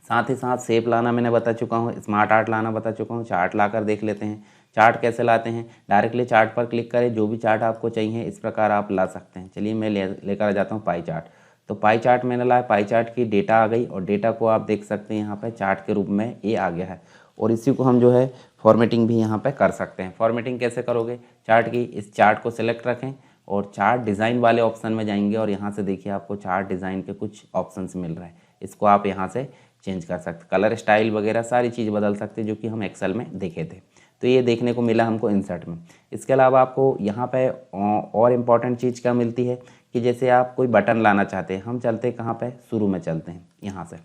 S1: साथ ही साथ शेप लाना मैंने बता चुका हूँ, स्मार्ट आर्ट लाना बता चुका हूँ। चार्ट लाकर देख लेते हैं। चार्ट कैसे लाते हैं, डायरेक्टली चार्ट पर क्लिक करें, जो भी चार्ट आपको चाहिए इस प्रकार आप ला सकते हैं। चलिए मैं लेकर आ जाता हूँ पाई चार्ट। तो पाई चार्ट मैंने लाया, पाई चार्ट की डेटा आ गई और डेटा को आप देख सकते हैं यहाँ पे चार्ट के रूप में ये आ गया है। और इसी को हम जो है फॉर्मेटिंग भी यहाँ पे कर सकते हैं। फॉर्मेटिंग कैसे करोगे, चार्ट की, इस चार्ट को सिलेक्ट रखें और चार्ट डिज़ाइन वाले ऑप्शन में जाएंगे और यहाँ से देखिए आपको चार्ट डिज़ाइन के कुछ ऑप्शंस मिल रहे हैं। इसको आप यहाँ से चेंज कर सकते, कलर स्टाइल वगैरह सारी चीज़ बदल सकते हैं, जो कि हम एक्सेल में देखे थे। तो ये देखने को मिला हमको इंसर्ट में। इसके अलावा आपको यहाँ पे और इम्पॉर्टेंट चीज़ क्या मिलती है कि जैसे आप कोई बटन लाना चाहते हैं, हम चलते हैं कहाँ पे, शुरू में चलते हैं। यहाँ से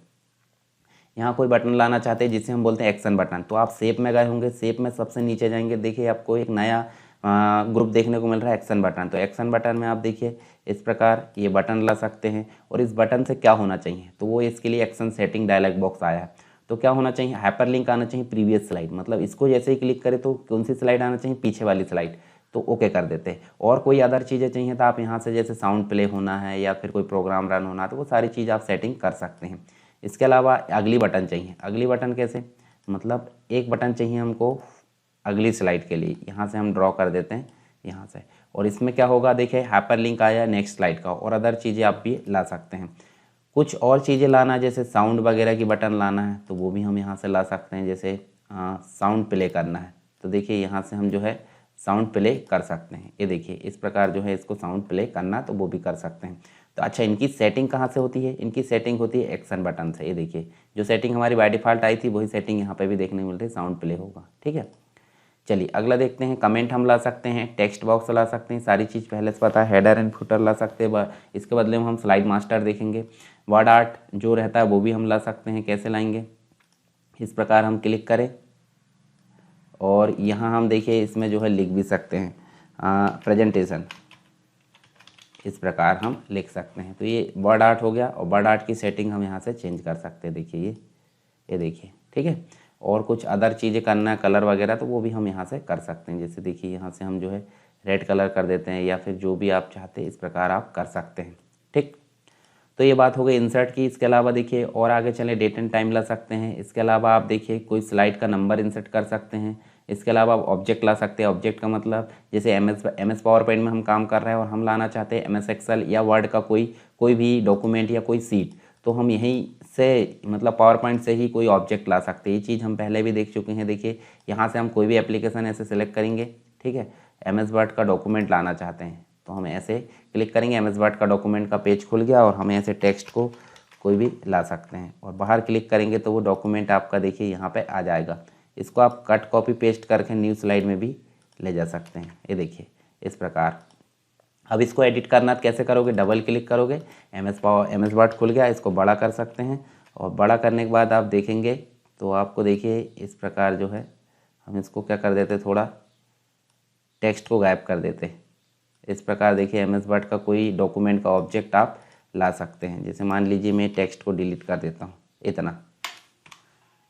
S1: यहाँ कोई बटन लाना चाहते हैं जिसे हम बोलते हैं एक्शन बटन। तो आप शेप में गए होंगे, शेप में सबसे नीचे जाएंगे, देखिए आपको एक नया ग्रुप देखने को मिल रहा है एक्शन बटन। तो एक्शन बटन में आप देखिए इस प्रकार ये बटन ला सकते हैं और इस बटन से क्या होना चाहिए, तो वो इसके लिए एक्शन सेटिंग डायलॉग बॉक्स आया है। तो क्या होना चाहिए, हाइपर लिंक आना चाहिए प्रीवियस स्लाइड, मतलब इसको जैसे ही क्लिक करें तो कौन सी स्लाइड आना चाहिए, पीछे वाली स्लाइड, तो ओके कर देते हैं। और कोई अदर चीज़ें चाहिए तो आप यहाँ से जैसे साउंड प्ले होना है या फिर कोई प्रोग्राम रन होना है, तो वो सारी चीज़ आप सेटिंग कर सकते हैं। इसके अलावा अगली बटन चाहिए, अगली बटन कैसे, मतलब एक बटन चाहिए हमको अगली स्लाइड के लिए, यहाँ से हम ड्रॉ कर देते हैं यहाँ से। और इसमें क्या होगा, देखिए हाइपर लिंक आया नेक्स्ट स्लाइड का, और अदर चीज़ें आप भी ला सकते हैं। कुछ और चीज़ें लाना जैसे साउंड वगैरह की बटन लाना है तो वो भी हम यहाँ से ला सकते हैं। जैसे साउंड प्ले करना है तो देखिए यहाँ से हम जो है साउंड प्ले कर सकते हैं। ये देखिए इस प्रकार जो है इसको साउंड प्ले करना तो वो भी कर सकते हैं। तो अच्छा, इनकी सेटिंग कहाँ से होती है, इनकी सेटिंग होती है एक्शन बटन से। ये देखिए जो सेटिंग हमारी बाय डिफ़ॉल्ट आई थी वही सेटिंग यहाँ पे भी देखने को मिलती है, साउंड प्ले होगा, ठीक है। चलिए अगला देखते हैं। कमेंट हम ला सकते हैं, टेक्स्ट बॉक्स ला सकते हैं, सारी चीज़ पहले से पता है। हेडर एंड फुटर ला सकते हैं, इसके बदले में हम स्लाइड मास्टर देखेंगे। वर्ड आर्ट जो रहता है वो भी हम ला सकते हैं। कैसे लाएंगे, इस प्रकार हम क्लिक करें और यहाँ हम देखिए इसमें जो है लिख भी सकते हैं प्रेजेंटेशन, इस प्रकार हम लिख सकते हैं। तो ये वर्ड आर्ट हो गया। और वर्ड आर्ट की सेटिंग हम यहाँ से चेंज कर सकते हैं। देखिए ये देखिए, ठीक है। और कुछ अदर चीज़ें करना है, कलर वगैरह, तो वो भी हम यहाँ से कर सकते हैं। जैसे देखिए यहाँ से हम जो है रेड कलर कर देते हैं, या फिर जो भी आप चाहते हैं इस प्रकार आप कर सकते हैं, ठीक। तो ये बात हो गई इंसर्ट की। इसके अलावा देखिए और आगे चले, डेट एंड टाइम ला सकते हैं। इसके अलावा आप देखिए कोई स्लाइड का नंबर इंसर्ट कर सकते हैं। इसके अलावा आप ऑब्जेक्ट ला सकते हैं। ऑब्जेक्ट का मतलब जैसे एमएस पावर पॉइंट में हम काम कर रहे हैं और हम लाना चाहते हैं एमएस एक्सेल या वर्ड का कोई भी डॉक्यूमेंट या कोई सीट, तो हम यहीं से मतलब पावर पॉइंट से ही कोई ऑब्जेक्ट ला सकते हैं। ये चीज़ हम पहले भी देख चुके हैं। देखिए यहाँ से हम कोई भी एप्लीकेशन ऐसे सेलेक्ट करेंगे, ठीक है। एमएस वर्ड का डॉक्यूमेंट लाना चाहते हैं तो हम ऐसे क्लिक करेंगे, एमएस वर्ड का डॉक्यूमेंट का पेज खुल गया और हम ऐसे टेक्स्ट को कोई भी ला सकते हैं। और बाहर क्लिक करेंगे तो वो डॉक्यूमेंट आपका देखिए यहाँ पे आ जाएगा। इसको आप कट कॉपी पेस्ट करके न्यू स्लाइड में भी ले जा सकते हैं। ये देखिए इस प्रकार। अब इसको एडिट करना कैसे करोगे, डबल क्लिक करोगे, एमएस वर्ड खुल गया, इसको बड़ा कर सकते हैं। और बड़ा करने के बाद आप देखेंगे तो आपको देखिए इस प्रकार जो है हम इसको क्या कर देते, थोड़ा टेक्स्ट को गायब कर देते। इस प्रकार देखिए एमएस वर्ड का कोई डॉक्यूमेंट का ऑब्जेक्ट आप ला सकते हैं। जैसे मान लीजिए मैं टेक्स्ट को डिलीट कर देता हूँ इतना,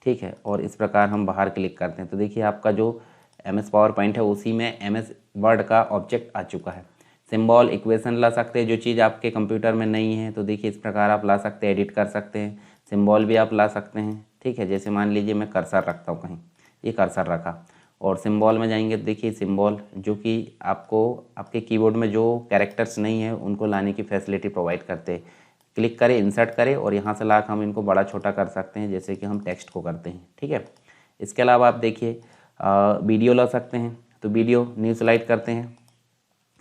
S1: ठीक है। और इस प्रकार हम बाहर क्लिक करते हैं तो देखिए आपका जो एमएस पावर पॉइंट है उसी में एमएस वर्ड का ऑब्जेक्ट आ चुका है। सिंबल इक्वेशन ला सकते हैं, जो चीज़ आपके कंप्यूटर में नहीं है तो देखिए इस प्रकार आप ला सकते हैं, एडिट कर सकते हैं। सिंबल भी आप ला सकते हैं, ठीक है। जैसे मान लीजिए मैं कर्सर रखता हूँ कहीं, ये कर्सर रखा और सिंबल में जाएंगे तो देखिए सिंबल जो कि आपको आपके कीबोर्ड में जो कैरेक्टर्स नहीं है उनको लाने की फैसिलिटी प्रोवाइड करते हैं। क्लिक करें, इंसर्ट करें और यहाँ से ला हम इनको बड़ा छोटा कर सकते हैं, जैसे कि हम टेक्स्ट को करते हैं, ठीक है। इसके अलावा आप देखिए वीडियो ला सकते हैं। तो वीडियो न्यू स्लाइड करते हैं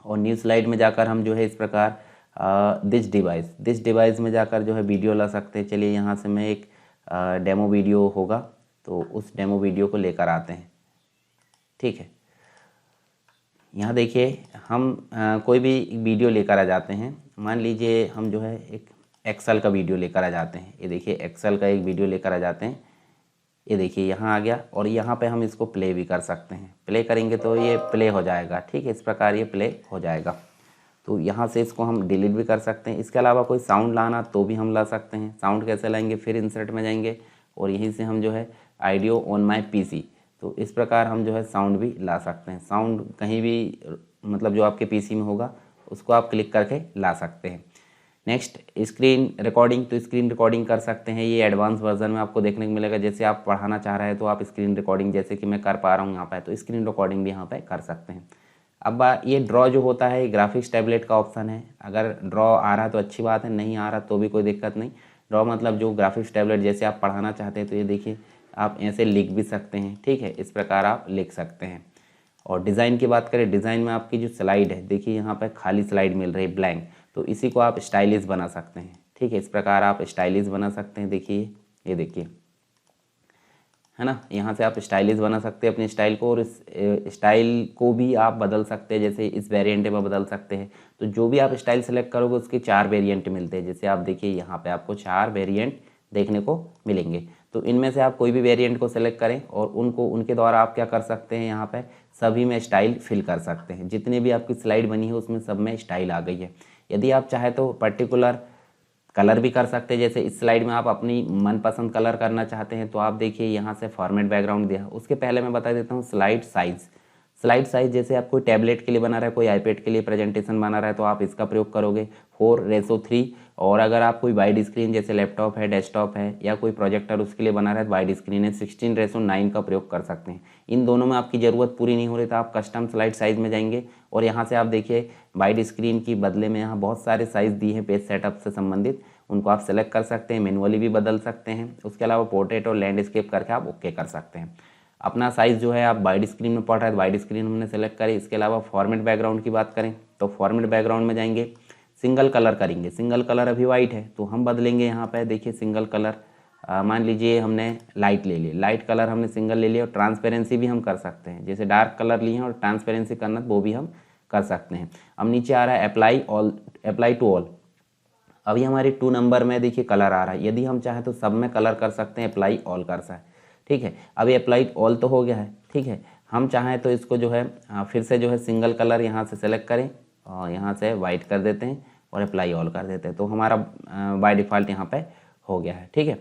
S1: और न्यू स्लाइड में जाकर हम जो है इस प्रकार दिस डिवाइस में जाकर जो है वीडियो ला सकते हैं। चलिए यहाँ से मैं एक डेमो वीडियो होगा तो उस डेमो वीडियो को लेकर आते हैं, ठीक है। यहाँ देखिए हम कोई भी वीडियो लेकर आ जाते हैं। मान लीजिए हम जो है एक एक्सेल का वीडियो लेकर आ जाते हैं। ये देखिए एक्सेल का एक वीडियो लेकर आ जाते हैं। ये देखिए यहाँ आ गया और यहाँ पे हम इसको प्ले भी कर सकते हैं। प्ले करेंगे तो ये प्ले हो जाएगा, ठीक है। इस प्रकार ये प्ले हो जाएगा। तो यहाँ से इसको हम डिलीट भी कर सकते हैं। इसके अलावा कोई साउंड लाना तो भी हम ला सकते हैं। साउंड कैसे लाएंगे, फिर इंसर्ट में जाएंगे और यहीं से हम जो है ऑडियो ऑन माई पीसी, तो इस प्रकार हम जो है साउंड भी ला सकते हैं। साउंड कहीं भी मतलब जो आपके पीसी में होगा उसको आप क्लिक करके ला सकते हैं। नेक्स्ट स्क्रीन रिकॉर्डिंग, तो स्क्रीन रिकॉर्डिंग कर सकते हैं। ये एडवांस वर्जन में आपको देखने को मिलेगा। जैसे आप पढ़ाना चाह रहे हैं तो आप स्क्रीन रिकॉर्डिंग, जैसे कि मैं कर पा रहा हूँ यहाँ पे, तो स्क्रीन रिकॉर्डिंग भी यहाँ पे कर सकते हैं। अब ये ड्रॉ जो होता है ग्राफिक्स टैबलेट का ऑप्शन है। अगर ड्रॉ आ रहा है तो अच्छी बात है, नहीं आ रहा तो भी कोई दिक्कत नहीं। ड्रॉ मतलब जो ग्राफिक्स टैबलेट जैसे आप पढ़ाना चाहते हैं तो ये देखिए आप ऐसे लिख भी सकते हैं, ठीक है। इस प्रकार आप लिख सकते हैं। और डिज़ाइन की बात करें, डिज़ाइन में आपकी जो स्लाइड है देखिए यहाँ पे खाली स्लाइड मिल रही है, ब्लैंक, तो इसी को आप स्टाइलिश बना सकते हैं, ठीक है। इस प्रकार आप स्टाइलिश बना सकते हैं। देखिए ये देखिए है ना, यहाँ से आप स्टाइलिश बना सकते हैं अपने स्टाइल को। और इस स्टाइल को भी आप बदल सकते हैं, जैसे इस वेरिएंट में बदल सकते हैं। तो जो भी आप स्टाइल सेलेक्ट करोगे उसके 4 वेरिएंट मिलते हैं। जैसे आप देखिए यहाँ पे आपको 4 वेरिएंट देखने को मिलेंगे। तो इनमें से आप कोई भी वेरिएंट को सेलेक्ट करें और उनके द्वारा आप क्या कर सकते हैं, यहाँ पे सभी में स्टाइल फिल कर सकते हैं। जितनी भी आपकी स्लाइड बनी है उसमें सब में स्टाइल आ गई है। यदि आप चाहे तो पर्टिकुलर कलर भी कर सकते हैं। जैसे इस स्लाइड में आप अपनी मनपसंद कलर करना चाहते हैं तो आप देखिए यहाँ से फॉर्मेट बैकग्राउंड दिया। उसके पहले मैं बता देता हूँ स्लाइड साइज जैसे आप कोई टैबलेट के लिए बना रहा है, कोई आईपैड के लिए प्रेजेंटेशन बना रहा है तो आप इसका प्रयोग करोगे 4:3। और अगर आप कोई वाइड स्क्रीन जैसे लैपटॉप है, डेस्कटॉप है या कोई प्रोजेक्टर उसके लिए बना रहा है तो वाइड स्क्रीन है 16:9 का प्रयोग कर सकते हैं। इन दोनों में आपकी ज़रूरत पूरी नहीं हो रही तो आप कस्टम स्लाइड साइज़ में जाएंगे और यहाँ से आप देखिए वाइड स्क्रीन की बदले में यहाँ बहुत सारे साइज़ दिए हैं पेज सेटअप से संबंधित, उनको आप सेलेक्ट कर सकते हैं, मैनुअली भी बदल सकते हैं। उसके अलावा पोर्ट्रेट और लैंडस्केप करके आप ओके कर सकते हैं। अपना साइज़ जो है आप वाइड स्क्रीन में पढ़ रहे हैं, वाइड स्क्रीन हमने सेलेक्ट करी। इसके अलावा फॉर्मेट बैकग्राउंड की बात करें तो फॉर्मेट बैकग्राउंड में जाएंगे, सिंगल कलर करेंगे। सिंगल कलर अभी वाइट है तो हम बदलेंगे यहाँ पे देखिए सिंगल कलर मान लीजिए हमने लाइट ले ली, लाइट कलर हमने सिंगल ले लिया, और ट्रांसपेरेंसी भी हम कर सकते हैं, जैसे डार्क कलर लिए हैं और ट्रांसपेरेंसी करना वो भी हम कर सकते हैं। अब नीचे आ रहा है अप्लाई टू ऑल। अभी हमारी 2 नंबर में देखिए कलर आ रहा है, यदि हम चाहें तो सब में कलर कर सकते हैं, अप्लाई ऑल कर सकते हैं, ठीक है। अभी अप्लाई ऑल तो हो गया है, ठीक है। हम चाहें तो इसको जो है फिर से जो है सिंगल कलर यहाँ से सेलेक्ट करें और यहाँ से वाइट कर देते हैं और अप्लाई ऑल कर देते हैं, तो हमारा बाय डिफ़ॉल्ट यहाँ पे हो गया है, ठीक है।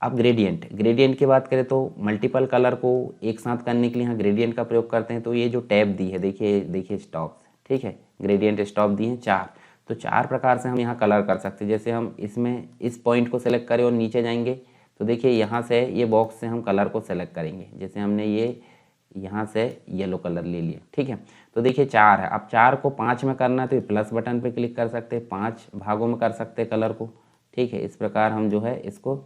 S1: अब ग्रेडियंट की बात करें तो मल्टीपल कलर को एक साथ करने के लिए यहाँ ग्रेडियंट का प्रयोग करते हैं। तो ये जो टैब दी है, देखिए स्टॉप, ठीक है, ग्रेडियंट स्टॉप दिए हैं 4, तो 4 प्रकार से हम यहाँ कलर कर सकते हैं। जैसे हम इसमें इस पॉइंट को सेलेक्ट करें और नीचे जाएंगे तो देखिए यहाँ से ये बॉक्स से हम कलर को सेलेक्ट करेंगे, जैसे हमने ये यहाँ से येलो कलर ले लिया, ठीक है। तो देखिए 4 है, अब 4 को 5 में करना है तो ये प्लस बटन पे क्लिक कर सकते हैं, 5 भागों में कर सकते हैं कलर को, ठीक है। इस प्रकार हम जो है इसको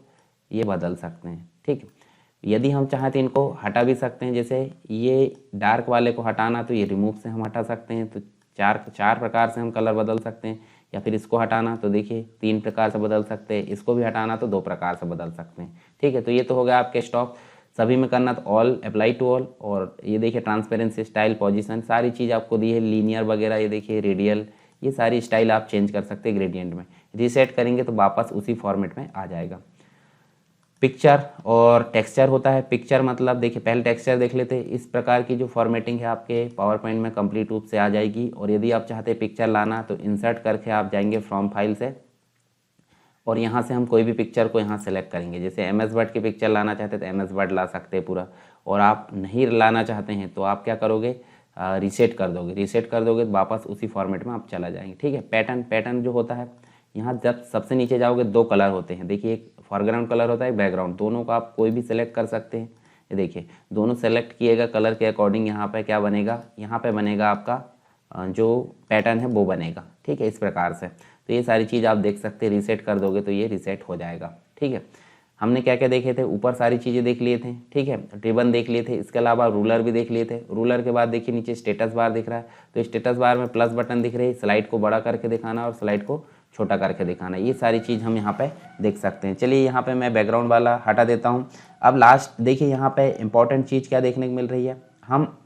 S1: ये बदल सकते हैं, ठीक है। यदि हम चाहें तो इनको हटा भी सकते हैं, जैसे ये डार्क वाले को हटाना तो ये रिमूव से हम हटा सकते हैं, तो चार प्रकार से हम कलर बदल सकते हैं। या फिर इसको हटाना तो देखिए 3 प्रकार से बदल सकते हैं, इसको भी हटाना तो 2 प्रकार से बदल सकते हैं, ठीक है। तो ये तो हो गया आपके स्टॉप। सभी में करना तो ऑल, अप्लाई टू ऑल, और ये देखिए ट्रांसपेरेंसी, स्टाइल, पोजीशन, सारी चीज़ आपको दी है, लीनियर वगैरह, ये देखिए रेडियल, ये सारी स्टाइल आप चेंज कर सकते हैं ग्रेडियंट में। रीसेट करेंगे तो वापस उसी फॉर्मेट में आ जाएगा। पिक्चर और टेक्सचर होता है। पिक्चर मतलब देखिए पहले टेक्सचर देख लेते हैं। इस प्रकार की जो फॉर्मेटिंग है आपके पावर पॉइंट में कंप्लीट रूप से आ जाएगी। और यदि आप चाहते हैं पिक्चर लाना तो इंसर्ट करके आप जाएंगे फ्रॉम फाइल से, और यहाँ से हम कोई भी पिक्चर को यहाँ सेलेक्ट करेंगे। जैसे एमएस वर्ड की पिक्चर लाना चाहते हैं तो एमएस वर्ड ला सकते हैं पूरा, और आप नहीं लाना चाहते हैं तो आप क्या करोगे, रीसेट कर दोगे। रीसेट कर दोगे तो वापस उसी फॉर्मेट में आप चला जाएंगे, ठीक है। पैटर्न जो होता है, यहाँ जब सबसे नीचे जाओगे 2 कलर होते हैं, देखिए एक फॉरग्राउंड कलर होता है, एक बैकग्राउंड, दोनों का आप कोई भी सिलेक्ट कर सकते हैं। ये देखिए दोनों सेलेक्ट किएगा, कलर के अकॉर्डिंग यहाँ पे क्या बनेगा, यहाँ पे बनेगा आपका जो पैटर्न है वो बनेगा, ठीक है, इस प्रकार से। तो ये सारी चीज़ आप देख सकते हैं, रीसेट कर दोगे तो ये रीसेट हो जाएगा, ठीक है। हमने क्या क्या देखे थे, ऊपर सारी चीज़ें देख लिए थे, ठीक है, रिबन देख लिए थे, इसके अलावा रूलर भी देख लिए थे। रूलर के बाद देखिए नीचे स्टेटस बार दिख रहा है, तो स्टेटस बार में प्लस बटन दिख रही है, स्लाइड को बड़ा करके दिखाना और स्लाइड को छोटा करके दिखाना, ये सारी चीज़ हम यहाँ पे देख सकते हैं। चलिए यहाँ पे मैं बैकग्राउंड वाला हटा देता हूँ। अब लास्ट देखिए यहाँ पे इंपॉर्टेंट चीज़ क्या देखने को मिल रही है, हम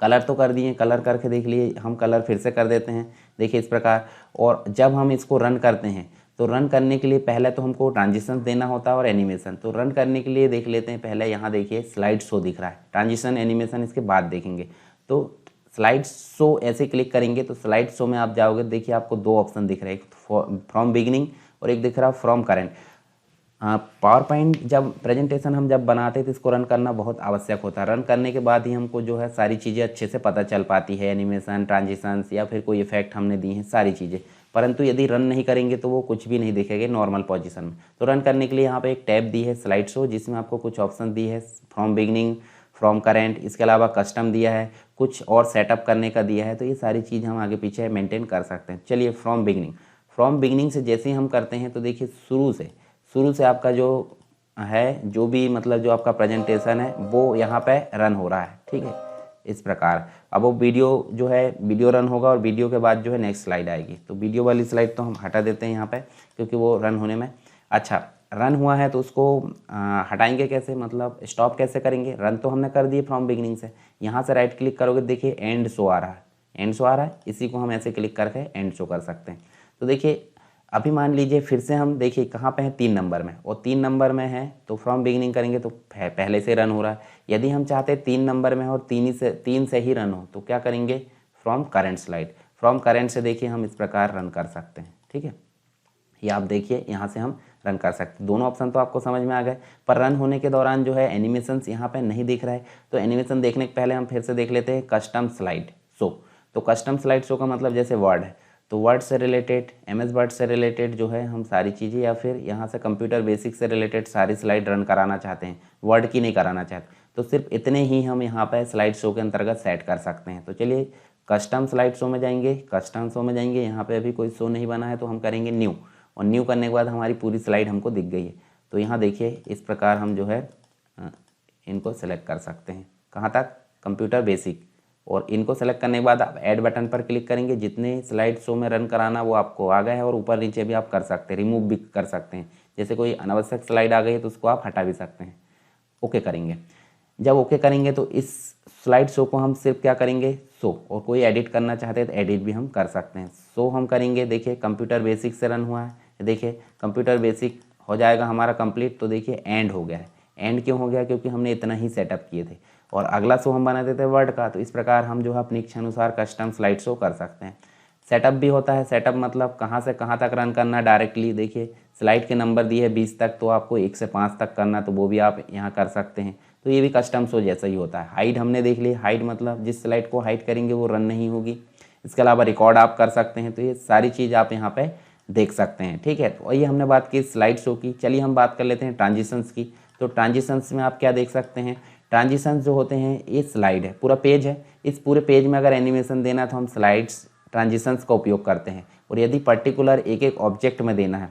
S1: कलर तो कर दिए, कलर करके देख लिए, हम कलर फिर से कर देते हैं, देखिए इस प्रकार। और जब हम इसको रन करते हैं तो रन करने के लिए पहले तो हमको ट्रांजिशन देना होता है और एनिमेशन। तो रन करने के लिए देख लेते हैं, पहले यहाँ देखिए स्लाइड शो दिख रहा है, ट्रांजिशन एनिमेशन इसके बाद देखेंगे। तो स्लाइड शो ऐसे क्लिक करेंगे तो स्लाइड शो में आप जाओगे, देखिए आपको 2 ऑप्शन दिख रहे हैं, एक फ्रॉम बिगिनिंग और एक दिख रहा है फ्रॉम करेंट। पावर पॉइंट जब प्रेजेंटेशन हम जब बनाते हैं तो इसको रन करना बहुत आवश्यक होता है। रन करने के बाद ही हमको जो है सारी चीज़ें अच्छे से पता चल पाती है, एनिमेशन, ट्रांजिशंस या फिर कोई इफेक्ट हमने दिए हैं, सारी चीज़ें। परंतु यदि रन नहीं करेंगे तो वो कुछ भी नहीं दिखेगा नॉर्मल पोजीशन में। तो रन करने के लिए यहाँ पे एक टैब दी है स्लाइड शो, जिसमें आपको कुछ ऑप्शन दी है, फ्रॉम बिगिनिंग, फ्रॉम करेंट, इसके अलावा कस्टम दिया है, कुछ और सेटअप करने का दिया है। तो ये सारी चीज़ हम आगे पीछे मेंटेन कर सकते हैं। चलिए फ्रॉम बिगिनिंग से जैसे ही हम करते हैं तो देखिए शुरू से आपका जो है, जो भी मतलब जो आपका प्रेजेंटेशन है वो यहाँ पे रन हो रहा है, ठीक है, इस प्रकार। अब वो वीडियो रन होगा और वीडियो के बाद जो है नेक्स्ट स्लाइड आएगी। तो वीडियो वाली स्लाइड तो हम हटा देते हैं यहाँ पे, क्योंकि वो रन होने में, अच्छा रन हुआ है तो उसको हटाएंगे कैसे, मतलब स्टॉप कैसे करेंगे। रन तो हमने कर दिए फ्रॉम बिगिनिंग से, यहाँ से राइट क्लिक करोगे, देखिए एंड शो आ रहा है, इसी को हम ऐसे क्लिक करके एंड शो कर सकते हैं। तो देखिए अभी मान लीजिए फिर से हम देखिए कहाँ पे हैं, 3 नंबर में, और 3 नंबर में है तो फ्रॉम बिगिनिंग करेंगे तो पहले से रन हो रहा है। यदि हम चाहते हैं 3 नंबर में और 3 से ही रन हो तो क्या करेंगे, from current slide. From current से देखिए हम इस प्रकार रन कर सकते हैं, ठीक है। ये आप देखिए यहाँ से हम रन कर सकते हैं। दोनों ऑप्शन तो आपको समझ में आ गए, पर रन होने के दौरान जो है एनिमेशंस यहाँ पे नहीं दिख रहा है। तो एनिमेशन देखने के पहले हम फिर से देख लेते हैं कस्टम स्लाइड शो। तो कस्टम स्लाइड शो का मतलब जैसे वर्ड है तो वर्ड से रिलेटेड, एमएस वर्ड से रिलेटेड जो है हम सारी चीज़ें, या फिर यहाँ से कंप्यूटर बेसिक से रिलेटेड सारी स्लाइड रन कराना चाहते हैं, वर्ड की नहीं कराना चाहते, तो सिर्फ इतने ही हम यहाँ पे स्लाइड शो के अंतर्गत सेट कर सकते हैं। तो चलिए कस्टम स्लाइड शो में जाएंगे, यहाँ पे अभी कोई शो नहीं बना है तो हम करेंगे न्यू, और न्यू करने के बाद हमारी पूरी स्लाइड हमको दिख गई है। तो यहाँ देखिए इस प्रकार हम जो है इनको सेलेक्ट कर सकते हैं, कहाँ तक, कंप्यूटर बेसिक। और इनको सेलेक्ट करने के बाद आप ऐड बटन पर क्लिक करेंगे, जितने स्लाइड शो में रन कराना वो आपको आ गया है, और ऊपर नीचे भी आप कर सकते हैं, रिमूव भी कर सकते हैं। जैसे कोई अनावश्यक स्लाइड आ गई है तो उसको आप हटा भी सकते हैं। ओके करेंगे। जब ओके करेंगे तो इस स्लाइड शो को हम सिर्फ क्या करेंगे, शो, और कोई एडिट करना चाहते हैं तो एडिट भी हम कर सकते हैं। शो हम करेंगे, देखिए कंप्यूटर बेसिक से रन हुआ है, देखिए कंप्यूटर बेसिक हो जाएगा हमारा कंप्लीट। तो देखिए एंड हो गया है। एंड क्यों हो गया, क्योंकि हमने इतना ही सेटअप किए थे और अगला शो हम बनाते थे वर्ड का। तो इस प्रकार हम जो है अपनी इच्छा अनुसार कस्टम स्लाइड शो कर सकते हैं। सेटअप भी होता है, सेटअप मतलब कहाँ से कहाँ तक रन करना डायरेक्टली। देखिए स्लाइड के नंबर दिए है 20 तक, तो आपको 1 से 5 तक करना, तो वो भी आप यहाँ कर सकते हैं। तो ये भी कस्टम शो जैसा ही होता है। हाइड हमने देख ली, हाइड मतलब जिस स्लाइड को हाइड करेंगे वो रन नहीं होगी। इसके अलावा रिकॉर्ड आप कर सकते हैं। तो ये सारी चीज़ आप यहाँ पे देख सकते हैं, ठीक है। तो ये हमने बात की स्लाइड शो की। चलिए हम बात कर लेते हैं ट्रांजिशंस की। तो ट्रांजिशंस में आप क्या देख सकते हैं, ट्रांजिशंस जो होते हैं, ये स्लाइड है, पूरा पेज है, इस पूरे पेज में अगर एनिमेशन देना तो हम स्लाइड्स ट्रांजिशंस का उपयोग करते हैं। और यदि पर्टिकुलर एक एक ऑब्जेक्ट में देना है,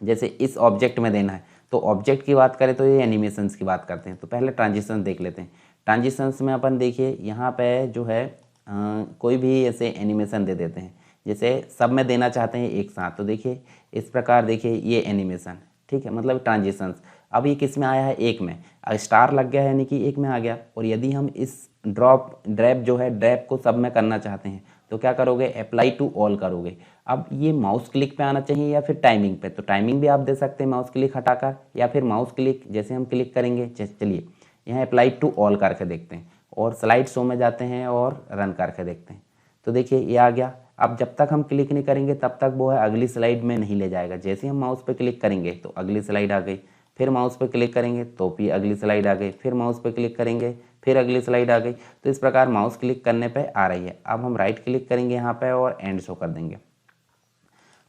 S1: जैसे इस ऑब्जेक्ट में देना है, तो ऑब्जेक्ट की बात करें तो ये एनिमेशंस की बात करते हैं। तो पहले ट्रांजिशंस देख लेते हैं। ट्रांजिशंस में अपन देखिए यहाँ पे जो है कोई भी ऐसे एनिमेशन दे देते हैं, जैसे सब में देना चाहते हैं एक साथ। तो देखिए इस प्रकार, देखिए ये एनिमेशन, ठीक है, मतलब ट्रांजिशंस। अब ये किस में आया है, एक में, स्टार लग गया है यानी कि एक में आ गया। और यदि हम इस ड्रैप जो है, ड्रैप को सब में करना चाहते हैं तो क्या करोगे, अप्लाई टू ऑल करोगे। अब ये माउस क्लिक पे आना चाहिए या फिर टाइमिंग पे, तो टाइमिंग भी आप दे सकते हैं माउस क्लिक हटाकर, या फिर माउस क्लिक जैसे हम क्लिक करेंगे। चलिए यहाँ अप्लाई टू ऑल करके देखते हैं और स्लाइड शो में जाते हैं और रन करके देखते हैं। तो देखिए ये आ गया। अब जब तक हम क्लिक नहीं करेंगे तब तक वो है अगली स्लाइड में नहीं ले जाएगा। जैसे हम माउस पे क्लिक करेंगे तो अगली स्लाइड आ गई, फिर माउस पे क्लिक करेंगे तो भी अगली स्लाइड आ गई, फिर माउस पे क्लिक करेंगे फिर अगली स्लाइड आ गई। तो इस प्रकार माउस क्लिक करने पे आ रही है। अब हम राइट क्लिक करेंगे यहाँ पे और एंड शो कर देंगे।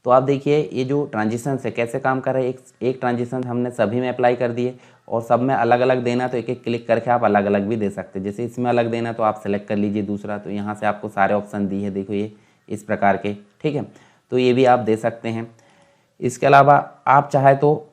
S1: तो आप देखिए ये जो ट्रांजिशन है कैसे काम कर रहे हैं। एक ट्रांजिशन हमने सभी में अप्लाई कर दिए और सब में अलग अलग देना तो एक एक क्लिक करके आप अलग अलग भी दे सकते हैं। जैसे इसमें अलग देना तो आप सेलेक्ट कर लीजिए दूसरा, तो यहाँ से आपको सारे ऑप्शन दिए है, देखो ये इस प्रकार के, ठीक है। तो ये भी आप दे सकते हैं। इसके अलावा आप चाहे तो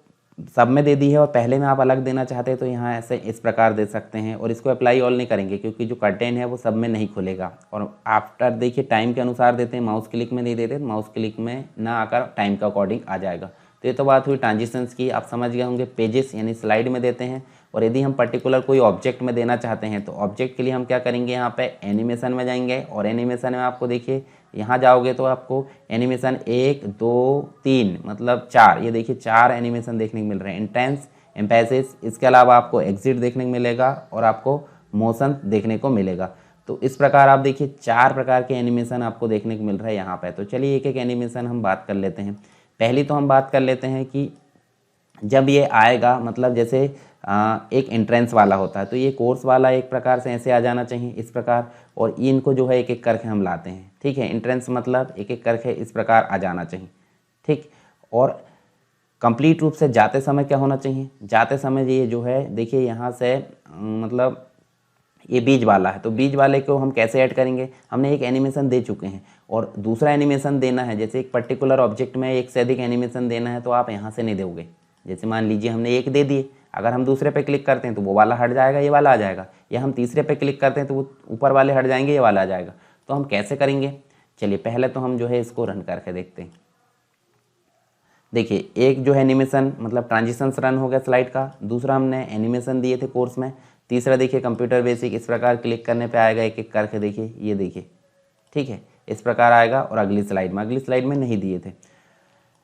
S1: सब में दे दी है और पहले में आप अलग देना चाहते हैं तो यहाँ ऐसे इस प्रकार दे सकते हैं। और इसको अप्लाई ऑल नहीं करेंगे क्योंकि जो कर्टेन है वो सब में नहीं खुलेगा। और आफ्टर देखिए टाइम के अनुसार देते हैं, माउस क्लिक में नहीं देते, माउस क्लिक में ना आकर टाइम के अकॉर्डिंग आ जाएगा। तो ये तो बात हुई ट्रांजिशंस की। आप समझ गए होंगे पेजेस यानी स्लाइड में देते हैं। और यदि हम पर्टिकुलर कोई ऑब्जेक्ट में देना चाहते हैं तो ऑब्जेक्ट के लिए हम क्या करेंगे, यहाँ पे एनिमेशन में जाएंगे और एनिमेशन में आपको देखिए यहाँ जाओगे तो आपको एनिमेशन 1 2 3 मतलब 4, ये देखिए 4 एनिमेशन देखने को मिल रहे हैं, इंटेंस, एम्फेसिस। इसके अलावा आपको एग्जिट देखने को मिलेगा और आपको मोशन देखने को मिलेगा। तो इस प्रकार आप देखिए 4 प्रकार के एनिमेशन आपको देखने को मिल रहा है यहाँ पे। तो चलिए एक एक एनिमेशन हम बात कर लेते हैं। पहली तो हम बात कर लेते हैं कि जब ये आएगा, मतलब जैसे एक एंट्रेंस वाला होता है तो ये कोर्स वाला एक प्रकार से ऐसे आ जाना चाहिए इस प्रकार, और इनको जो है एक एक करके हम लाते हैं, ठीक है। एंट्रेंस मतलब एक एक करके इस प्रकार आ जाना चाहिए, ठीक। और कंप्लीट रूप से जाते समय क्या होना चाहिए, जाते समय ये जो है देखिए यहाँ से मतलब ये बीज वाला है तो बीज वाले को हम कैसे ऐड करेंगे। हमने एक एनिमेशन दे चुके हैं और दूसरा एनिमेशन देना है, जैसे एक पर्टिकुलर ऑब्जेक्ट में एक से अधिक एनिमेशन देना है तो आप यहाँ से नहीं दोगे। जैसे मान लीजिए हमने एक दे दिए, अगर हम दूसरे पे क्लिक करते हैं तो वो वाला हट जाएगा, ये वाला आ जाएगा, या हम तीसरे पे क्लिक करते हैं तो वो ऊपर वाले हट जाएंगे, ये वाला आ जाएगा। तो हम कैसे करेंगे, चलिए पहले तो हम जो है इसको रन करके देखते हैं। देखिए एक जो है एनिमेशन मतलब ट्रांजिशंस रन हो गया स्लाइड का, दूसरा हमने एनिमेशन दिए थे कोर्स में, तीसरा देखिए कंप्यूटर बेसिक। इस प्रकार क्लिक करने पे आएगा एक एक करके, देखिए ये देखिए, ठीक है, इस प्रकार आएगा। और अगली स्लाइड में नहीं दिए थे।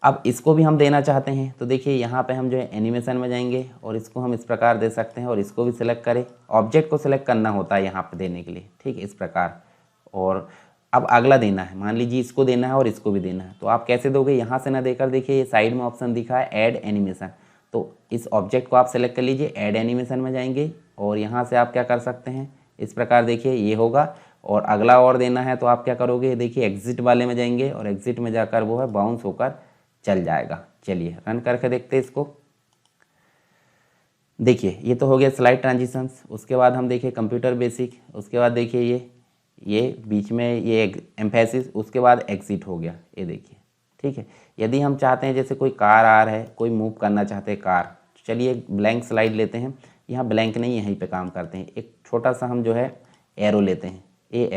S1: अब इसको भी हम देना चाहते हैं तो देखिए यहाँ पे हम जो है एनिमेशन में जाएंगे और इसको हम इस प्रकार दे सकते हैं और इसको भी सिलेक्ट करें। ऑब्जेक्ट को सिलेक्ट करना होता है यहाँ पे देने के लिए, ठीक है, इस प्रकार। और अब अगला देना है, मान लीजिए इसको देना है और इसको भी देना है, तो आप कैसे दोगे, यहाँ से ना देकर देखिए ये साइड में ऑप्शन दिखा है ऐड एनिमेशन, तो इस ऑब्जेक्ट को आप सेलेक्ट कर लीजिए, ऐड एनिमेशन में जाएंगे और यहाँ से आप क्या कर सकते हैं, इस प्रकार देखिए ये होगा। और अगला और देना है तो आप क्या करोगे, देखिए एग्जिट वाले में जाएंगे और एग्जिट में जाकर वो है बाउंस होकर चल जाएगा। चलिए रन करके देखते हैं इसको। देखिए ये तो हो गया स्लाइड ट्रांजिशंस। उसके बाद हम देखिए कंप्यूटर बेसिक, उसके बाद देखिए ये बीच में ये एम्फेसिस, उसके बाद एग्जिट हो गया, ये देखिए, ठीक है। यदि हम चाहते हैं जैसे कोई कार आ रहा है, कोई मूव करना चाहते हैं कार, तो चलिए ब्लैंक स्लाइड लेते हैं। यहाँ ब्लैंक नहीं, यहीं पे काम करते हैं। एक छोटा सा हम जो है एरो लेते हैं, ये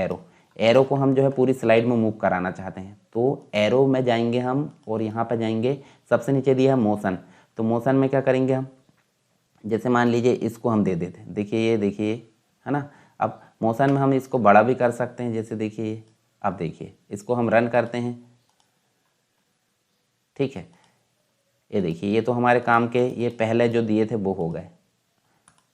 S1: एरो को हम जो है पूरी स्लाइड में मूव कराना चाहते हैं तो एरो में जाएंगे हम और यहाँ पे जाएंगे, सबसे नीचे दिया है मोशन, तो मोशन में क्या करेंगे हम, जैसे मान लीजिए इसको हम दे देते हैं, देखिए ये देखिए है ना। अब मोशन में हम इसको बड़ा भी कर सकते हैं, जैसे देखिए अब देखिए इसको हम रन करते हैं, ठीक है। ये देखिए ये तो हमारे काम के ये पहले जो दिए थे वो हो गए।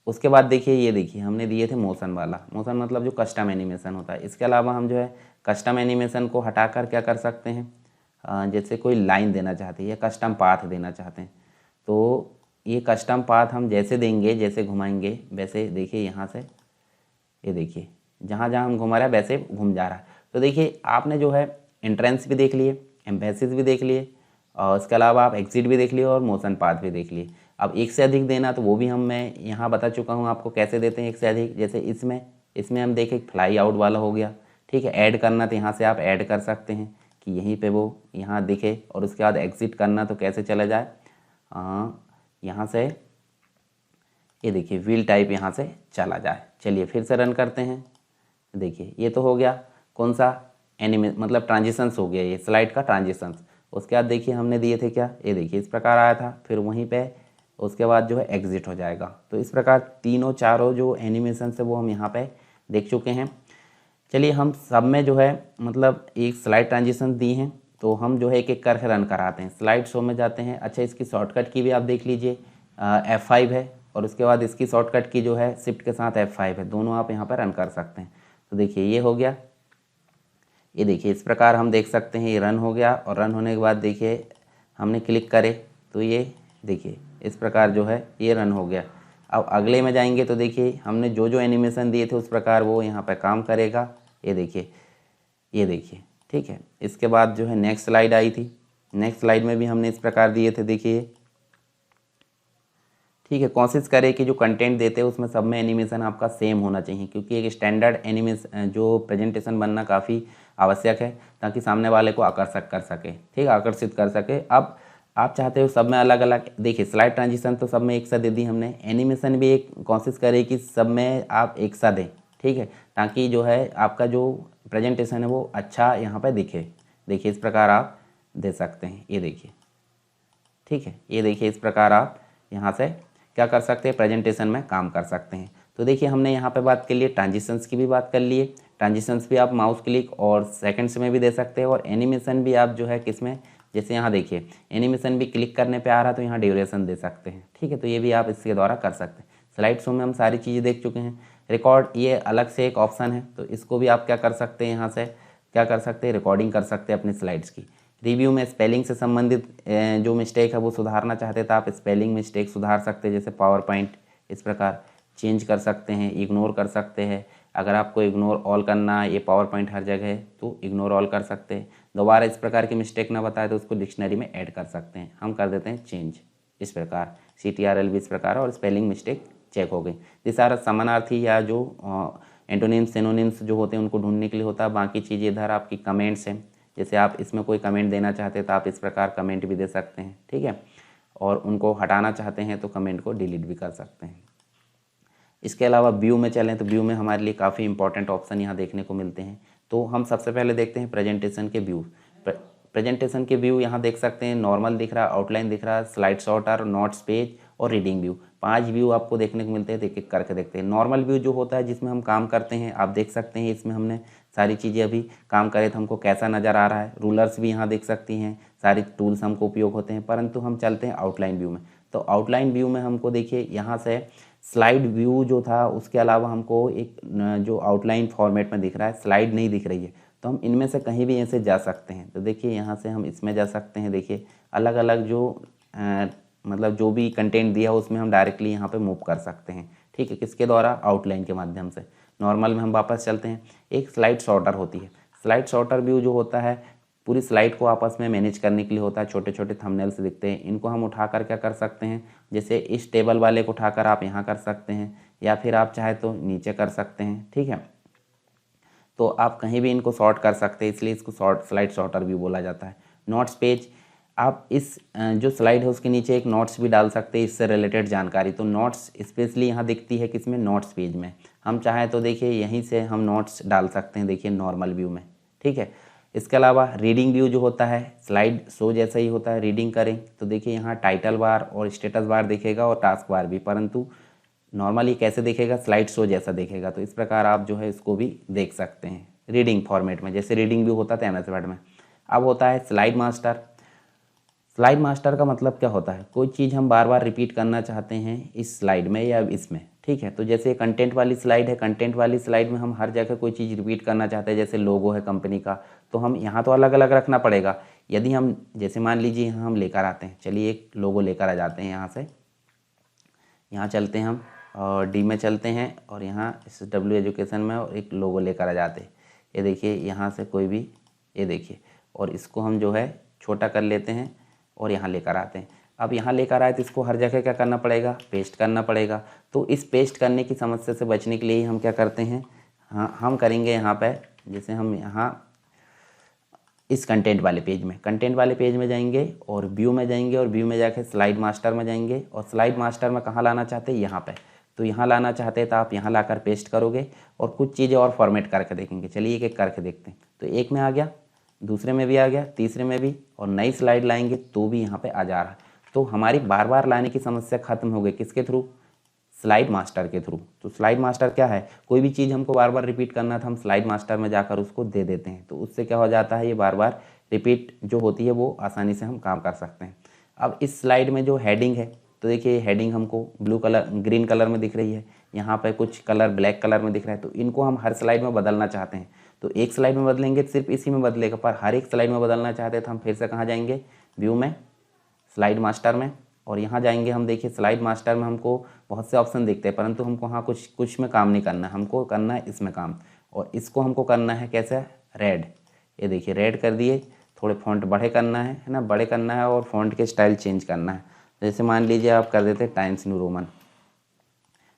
S1: उसके बाद देखिए ये देखिए हमने दिए थे मोशन वाला, मोशन मतलब जो कस्टम एनिमेशन होता है। इसके अलावा हम जो है कस्टम एनिमेशन को हटाकर क्या कर सकते हैं, जैसे कोई लाइन देना चाहते हैं या कस्टम पाथ देना चाहते हैं, तो ये कस्टम पाथ हम जैसे देंगे, जैसे घुमाएंगे वैसे देखिए यहाँ से ये देखिए जहाँ जहाँ हम घुमा रहे हैं वैसे घूम जा रहा है। तो देखिए आपने जो है एंट्रेंस भी देख लिए, एम्फेसिस भी देख लिए, और इसके अलावा आप एग्जिट भी देख लिए और मोशन पाथ भी देख लिए। अब एक से अधिक देना तो वो भी मैं यहाँ बता चुका हूँ आपको कैसे देते हैं एक से अधिक। जैसे इसमें हम देखें फ्लाई आउट वाला हो गया, ठीक है। ऐड करना तो यहाँ से आप ऐड कर सकते हैं कि यहीं पे वो यहाँ दिखे, और उसके बाद एग्जिट करना तो कैसे चला जाए, यहाँ से ये देखिए व्हील टाइप यहाँ से चला जाए। चलिए फिर से रन करते हैं, देखिए ये तो हो गया कौन सा मतलब ट्रांजिशंस हो गया, ये स्लाइड का ट्रांजिशंस। उसके बाद देखिए हमने दिए थे क्या, ये देखिए इस प्रकार आया था, फिर वहीं पे उसके बाद जो है एग्जिट हो जाएगा। तो इस प्रकार तीनों चारों जो एनिमेशन है वो हम यहाँ पे देख चुके हैं। चलिए हम सब में जो है मतलब एक स्लाइड ट्रांजिशन दी हैं, तो हम जो है एक एक करके रन कराते हैं। स्लाइड शो में जाते हैं। अच्छा इसकी शॉर्टकट की भी आप देख लीजिए, F5 है, और उसके बाद इसकी शॉर्टकट की जो है शिफ्ट के साथ F5 है, दोनों आप यहाँ पर रन कर सकते हैं। तो देखिए ये हो गया, ये देखिए इस प्रकार हम देख सकते हैं ये रन हो गया, और रन होने के बाद देखिए हमने क्लिक करे तो ये देखिए इस प्रकार जो है ये रन हो गया। अब अगले में जाएंगे तो देखिए हमने जो जो एनिमेशन दिए थे उस प्रकार वो यहाँ पर काम करेगा। ये देखिए ठीक है। इसके बाद जो है नेक्स्ट स्लाइड आई थी, नेक्स्ट स्लाइड में भी हमने इस प्रकार दिए थे, देखिए ठीक है। कोशिश करें कि जो कंटेंट देते हैं उसमें सब में एनिमेशन आपका सेम होना चाहिए, क्योंकि एक स्टैंडर्ड एनिमेशन जो प्रेजेंटेशन बनना काफ़ी आवश्यक है, ताकि सामने वाले को आकर्षक कर सके, ठीक है, आकर्षित कर सके। अब आप चाहते हो सब में अलग अलग, देखिए स्लाइड ट्रांजिशन तो सब में एक साथ दे दी हमने, एनिमेशन भी एक कोशिश करें कि सब में आप एक साथ दें, ठीक है, ताकि जो है आपका जो प्रेजेंटेशन है वो अच्छा यहाँ पर दिखे। देखिए इस प्रकार आप दे सकते हैं, ये देखिए ठीक है, ये देखिए इस प्रकार आप यहाँ से क्या कर सकते हैं, प्रेजेंटेशन में काम कर सकते हैं। तो देखिए हमने यहाँ पे बात कर लिए, ट्रांजिशंस की भी बात कर लिए। ट्रांजिशंस भी आप माउस क्लिक और सेकंड्स में भी दे सकते हैं, और एनिमेशन भी आप जो है किस में, जैसे यहाँ देखिए एनिमेशन भी क्लिक करने पे आ रहा है तो यहाँ ड्यूरेशन दे सकते हैं, ठीक है। तो ये भी आप इसके द्वारा कर सकते हैं। स्लाइड शो में हम सारी चीज़ें देख चुके हैं। रिकॉर्ड ये अलग से एक ऑप्शन है, तो इसको भी आप क्या कर सकते हैं, यहाँ से क्या कर सकते हैं, रिकॉर्डिंग कर सकते हैं अपनी स्लाइड्स की। रिव्यू में स्पेलिंग से संबंधित जो मिस्टेक है वो सुधारना चाहते हैं तो आप स्पेलिंग मिस्टेक सुधार सकते हैं, जैसे पावर पॉइंट इस प्रकार चेंज कर सकते हैं, इग्नोर कर सकते हैं। अगर आपको इग्नोर ऑल करना है, ये पावर पॉइंट हर जगह है तो इग्नोर ऑल कर सकते हैं। दोबारा इस प्रकार की मिस्टेक ना बताए तो उसको डिक्शनरी में ऐड कर सकते हैं, हम कर देते हैं चेंज इस प्रकार, CTRL भी इस प्रकार, और स्पेलिंग मिस्टेक चेक हो गई। दिस आर समानार्थी या जो एंटोनिम्स सिनोनिम्स जो होते हैं उनको ढूंढने के लिए होता है। बाकी चीज़ें इधर आपकी कमेंट्स हैं, जैसे आप इसमें कोई कमेंट देना चाहते हैं तो आप इस प्रकार कमेंट भी दे सकते हैं, ठीक है, और उनको हटाना चाहते हैं तो कमेंट को डिलीट भी कर सकते हैं। इसके अलावा व्यू में चलें तो व्यू में हमारे लिए काफ़ी इंपॉर्टेंट ऑप्शन यहाँ देखने को मिलते हैं। तो हम सबसे पहले देखते हैं प्रेजेंटेशन के व्यू। प्रेजेंटेशन के व्यू यहाँ देख सकते हैं, नॉर्मल दिख रहा है, आउटलाइन दिख रहा है, स्लाइड सॉर्टर, नोट्स पेज और रीडिंग व्यू। 5 व्यू आपको देखने को मिलते हैं, एक एक करके देखते हैं। नॉर्मल व्यू जो होता है जिसमें हम काम करते हैं, आप देख सकते हैं इसमें हमने सारी चीज़ें अभी काम करे तो हमको कैसा नज़र आ रहा है। रूलर्स भी यहाँ देख सकती हैं, सारी टूल्स हमको उपयोग होते हैं। परंतु हम चलते हैं आउटलाइन व्यू में, तो आउटलाइन व्यू में हमको देखिए यहाँ से स्लाइड व्यू जो था उसके अलावा हमको एक जो आउटलाइन फॉर्मेट में दिख रहा है, स्लाइड नहीं दिख रही है, तो हम इनमें से कहीं भी ऐसे जा सकते हैं। तो देखिए यहाँ से हम इसमें जा सकते हैं, देखिए अलग अलग जो मतलब जो भी कंटेंट दिया उसमें हम डायरेक्टली यहाँ पे मूव कर सकते हैं, ठीक है, किसके द्वारा, आउटलाइन के माध्यम से। नॉर्मल में हम वापस चलते हैं। एक स्लाइड सॉर्टर होती है, स्लाइड सॉर्टर व्यू जो होता है पूरी स्लाइड को आपस में मैनेज करने के लिए होता है। छोटे छोटे थंबनेल्स दिखते हैं, इनको हम उठाकर क्या कर सकते हैं, जैसे इस टेबल वाले को उठाकर आप यहाँ कर सकते हैं, या फिर आप चाहे तो नीचे कर सकते हैं, ठीक है। तो आप कहीं भी इनको सॉर्ट कर सकते हैं, इसलिए इसको स्लाइड सॉर्टर भी बोला जाता है। नोट्स पेज, आप इस जो स्लाइड है उसके नीचे एक नोट्स भी डाल सकते हैं, इससे रिलेटेड जानकारी। तो नोट्स स्पेशली यहाँ दिखती है किसमें, नोट्स पेज में। हम चाहें तो देखिए यहीं से हम नोट्स डाल सकते हैं, देखिए नॉर्मल व्यू में, ठीक है। इसके अलावा रीडिंग व्यू जो होता है स्लाइड शो जैसा ही होता है। रीडिंग करें तो देखिए यहाँ टाइटल बार और स्टेटस बार दिखेगा और टास्क बार भी, परंतु नॉर्मली कैसे दिखेगा, स्लाइड शो जैसा दिखेगा। तो इस प्रकार आप जो है इसको भी देख सकते हैं रीडिंग फॉर्मेट में, जैसे रीडिंग व्यू होता था एमएस वर्ड में। अब होता है स्लाइड मास्टर। स्लाइड मास्टर का मतलब क्या होता है, कोई चीज़ हम बार बार रिपीट करना चाहते हैं इस स्लाइड में या इसमें, ठीक है। तो जैसे कंटेंट वाली स्लाइड है, कंटेंट वाली स्लाइड में हम हर जगह कोई चीज़ रिपीट करना चाहते हैं, जैसे लोगो है कंपनी का, तो हम यहाँ तो अलग अलग रखना पड़ेगा। यदि हम जैसे मान लीजिए यहाँ हम लेकर आते हैं, चलिए एक लोगो लेकर आ जाते हैं यहाँ से, यहाँ चलते हैं हम और डी में चलते हैं और यहाँ SW एजुकेशन में और एक लोगो लेकर आ जाते हैं। ये देखिए यहाँ से कोई भी, ये देखिए, और इसको हम जो है छोटा कर लेते हैं और यहाँ लेकर आते हैं। अब यहाँ लेकर आए तो इसको हर जगह क्या करना पड़ेगा, पेस्ट करना पड़ेगा। तो इस पेस्ट करने की समस्या से बचने के लिए हम क्या करते हैं, हाँ हम करेंगे यहाँ पे, जैसे हम यहाँ इस कंटेंट वाले पेज में जाएंगे और व्यू में जाएंगे और व्यू में जाके स्लाइड मास्टर में जाएंगे और स्लाइड मास्टर में कहाँ लाना चाहते हैं, यहाँ पे। तो यहाँ लाना चाहते हैं तो आप यहाँ लाकर पेस्ट करोगे और कुछ चीज़ें और फॉर्मेट करके देखेंगे। चलिए एक एक करके देखते हैं। तो एक में आ गया, दूसरे में भी आ गया, तीसरे में भी, और नई स्लाइड लाएंगे तो भी यहाँ पे आ जा रहा है। तो हमारी बार बार लाने की समस्या खत्म हो गई, किसके थ्रू, स्लाइड मास्टर के थ्रू। तो स्लाइड मास्टर क्या है, कोई भी चीज़ हमको बार बार रिपीट करना था, हम स्लाइड मास्टर में जाकर उसको दे देते हैं। तो उससे क्या हो जाता है, ये बार बार रिपीट जो होती है वो आसानी से हम काम कर सकते हैं। अब इस स्लाइड में जो हेडिंग है, तो देखिए हेडिंग हमको ब्लू कलर ग्रीन कलर में दिख रही है, यहाँ पे कुछ कलर ब्लैक कलर में दिख रहा है। तो इनको हम हर स्लाइड में बदलना चाहते हैं। तो एक स्लाइड में बदलेंगे तो सिर्फ इसी में बदलेगा, पर हर एक स्लाइड में बदलना चाहते हैं तो हम फिर से कहाँ जाएंगे, व्यू में, स्लाइड मास्टर में, और यहाँ जाएंगे हम। देखिए स्लाइड मास्टर में हमको बहुत से ऑप्शन दिखते हैं, परंतु हमको हाँ कुछ में काम नहीं करना है, हमको करना है इसमें काम। और इसको हमको करना है कैसे, रेड। ये देखिए रेड कर दिए, थोड़े फॉन्ट बड़े करना है ना, बड़े करना है और फॉन्ट के स्टाइल चेंज करना है। जैसे मान लीजिए आप कर देते हैं टाइम्स न्यू रोमन,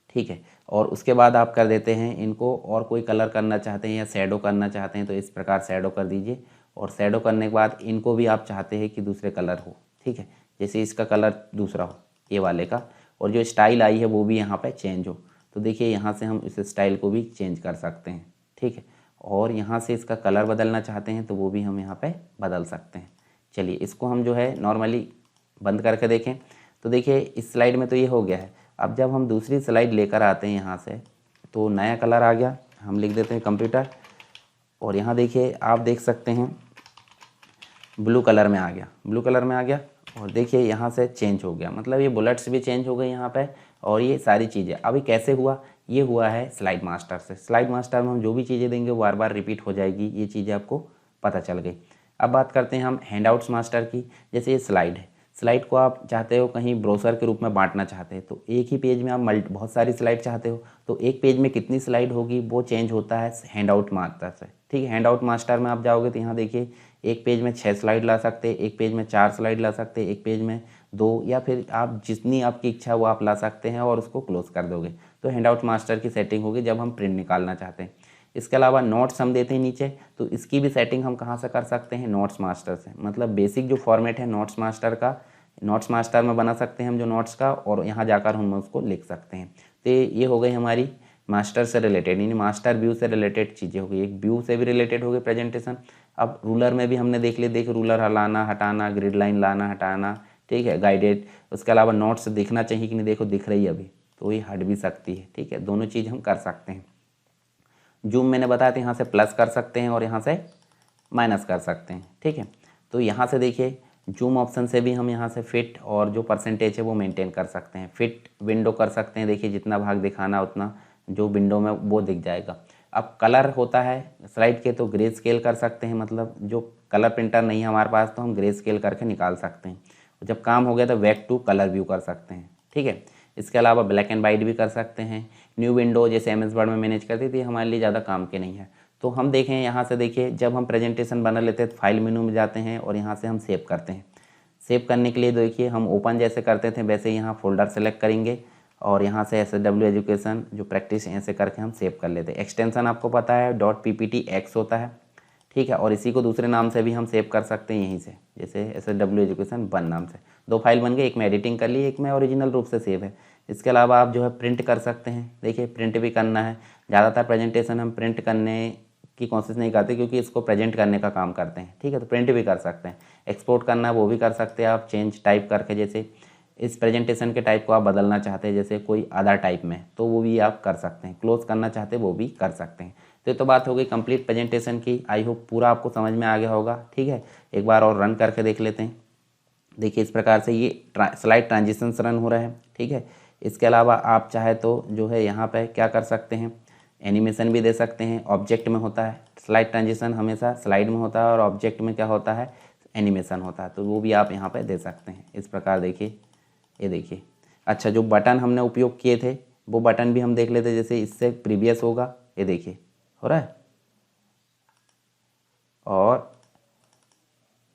S1: ठीक है। और उसके बाद आप कर देते हैं इनको, और कोई कलर करना चाहते हैं या शैडो करना चाहते हैं तो इस प्रकार शैडो कर दीजिए। और शैडो करने के बाद इनको भी आप चाहते हैं कि दूसरे कलर हो, ठीक है, जैसे इसका कलर दूसरा हो ये वाले का, और जो स्टाइल आई है वो भी यहाँ पे चेंज हो। तो देखिए यहाँ से हम इस स्टाइल को भी चेंज कर सकते हैं, ठीक है। और यहाँ से इसका कलर बदलना चाहते हैं तो वो भी हम यहाँ पे बदल सकते हैं। चलिए इसको हम जो है नॉर्मली बंद करके देखें। तो देखिए इस स्लाइड में तो ये हो गया है। अब जब हम दूसरी स्लाइड लेकर आते हैं यहाँ से, तो नया कलर आ गया, हम लिख देते हैं कंप्यूटर, और यहाँ देखिए आप देख सकते हैं ब्लू कलर में आ गया, ब्लू कलर में आ गया। और देखिए यहाँ से चेंज हो गया, मतलब ये बुलेट्स भी चेंज हो गई यहाँ पे, और ये सारी चीज़ें। अभी कैसे हुआ, ये हुआ है स्लाइड मास्टर से। स्लाइड मास्टर में हम जो भी चीज़ें देंगे वो बार बार रिपीट हो जाएगी, ये चीज़ें आपको पता चल गई। अब बात करते हैं हम हैंडआउट्स मास्टर की। जैसे ये स्लाइड है, स्लाइड को आप चाहते हो कहीं ब्रोशर के रूप में बांटना चाहते हैं, तो एक ही पेज में आप बहुत सारी स्लाइड चाहते हो, तो एक पेज में कितनी स्लाइड होगी वो चेंज होता है हैंडआउट मास्टर से, ठीक है। हैंडआउट मास्टर में आप जाओगे तो यहाँ देखिए एक पेज में 6 स्लाइड ला सकते हैं, एक पेज में 4 स्लाइड ला सकते हैं, एक पेज में 2, या फिर आप जितनी आपकी इच्छा वो आप ला सकते हैं और उसको क्लोज कर दोगे। तो हैंडआउट मास्टर की सेटिंग होगी जब हम प्रिंट निकालना चाहते हैं। इसके अलावा नोट्स हम देते हैं नीचे, तो इसकी भी सेटिंग हम कहाँ से कर सकते हैं, नोट्स मास्टर से। मतलब बेसिक जो फॉर्मेट है नोट्स मास्टर का, नोट्स मास्टर में बना सकते हैं हम जो नोट्स का, और यहाँ जाकर हम उसको लिख सकते हैं। तो ये हो गई हमारी मास्टर से रिलेटेड, यानी मास्टर व्यू से रिलेटेड चीज़ें हो गई। एक व्यू से भी रिलेटेड हो गई प्रेजेंटेशन। अब रूलर में भी हमने देख लिया, देख रूलर हलाना हटाना, ग्रिड लाइन लाना हटाना, ठीक है, गाइडेड। उसके अलावा नोट्स दिखना चाहिए कि नहीं, देखो दिख रही है अभी, तो ये हट भी सकती है, ठीक है, दोनों चीज़ हम कर सकते हैं। जूम मैंने बताया था, यहाँ से प्लस कर सकते हैं और यहाँ से माइनस कर सकते हैं, ठीक है। तो यहाँ से देखिए जूम ऑप्शन से भी हम यहाँ से फिट और जो परसेंटेज है वो मेंटेन कर सकते हैं। फिट विंडो कर सकते हैं, देखिए जितना भाग दिखाना उतना जो विंडो में वो दिख जाएगा। अब कलर होता है स्लाइड के, तो ग्रे स्केल कर सकते हैं, मतलब जो कलर प्रिंटर नहीं है हमारे पास तो हम ग्रे स्केल करके निकाल सकते हैं। जब काम हो गया तो बैक टू कलर व्यू कर सकते हैं, ठीक है। इसके अलावा ब्लैक एंड वाइट भी कर सकते हैं। न्यू विंडो जैसे एमएस वर्ड में मैनेज करती थी, हमारे लिए ज़्यादा काम के नहीं है। तो हम देखें यहाँ से, देखिए जब हम प्रेजेंटेशन बना लेते हैं तो फाइल मेनू में जाते हैं और यहाँ से हम सेव करते हैं। सेव करने के लिए देखिए हम ओपन जैसे करते थे वैसे यहाँ फोल्डर सेलेक्ट करेंगे और यहाँ से SW एजुकेशन जो प्रैक्टिस ऐसे करके हम सेव कर लेते हैं। एक्सटेंशन आपको पता है .pptx होता है, ठीक है। और इसी को दूसरे नाम से भी हम सेव कर सकते हैं यहीं से, जैसे SW एजुकेशन 1 नाम से। 2 फाइल बन गए, एक में एडिटिंग कर ली, एक में ओरिजिनल रूप से सेव है। इसके अलावा आप जो है प्रिंट कर सकते हैं, देखिए प्रिंट भी करना है। ज़्यादातर प्रेजेंटेशन हम प्रिंट करने की कोशिश नहीं करते क्योंकि इसको प्रेजेंट करने का काम करते हैं। ठीक है, तो प्रिंट भी कर सकते हैं, एक्सपोर्ट करना है वो भी कर सकते हैं आप चेंज टाइप करके। जैसे इस प्रेजेंटेशन के टाइप को आप बदलना चाहते हैं जैसे कोई अदर टाइप में, तो वो भी आप कर सकते हैं, क्लोज करना चाहते हैं वो भी कर सकते हैं। तो ये तो बात हो गई कंप्लीट प्रेजेंटेशन की। आई होप पूरा आपको समझ में आ गया होगा। ठीक है, एक बार और रन करके देख लेते हैं। देखिए इस प्रकार से ये स्लाइड ट्रांजिशंस रन हो रहा है। ठीक है, इसके अलावा आप चाहे तो जो है यहाँ पे क्या कर सकते हैं, एनिमेशन भी दे सकते हैं। ऑब्जेक्ट में होता है स्लाइड ट्रांजिशन, हमेशा स्लाइड में होता है, और ऑब्जेक्ट में क्या होता है, एनिमेशन होता है, तो वो भी आप यहाँ पे दे सकते हैं। इस प्रकार देखिए, ये देखिए। अच्छा, जो बटन हमने उपयोग किए थे वो बटन भी हम देख लेते, जैसे इससे प्रीवियस होगा, ये देखिए हो रहा है, और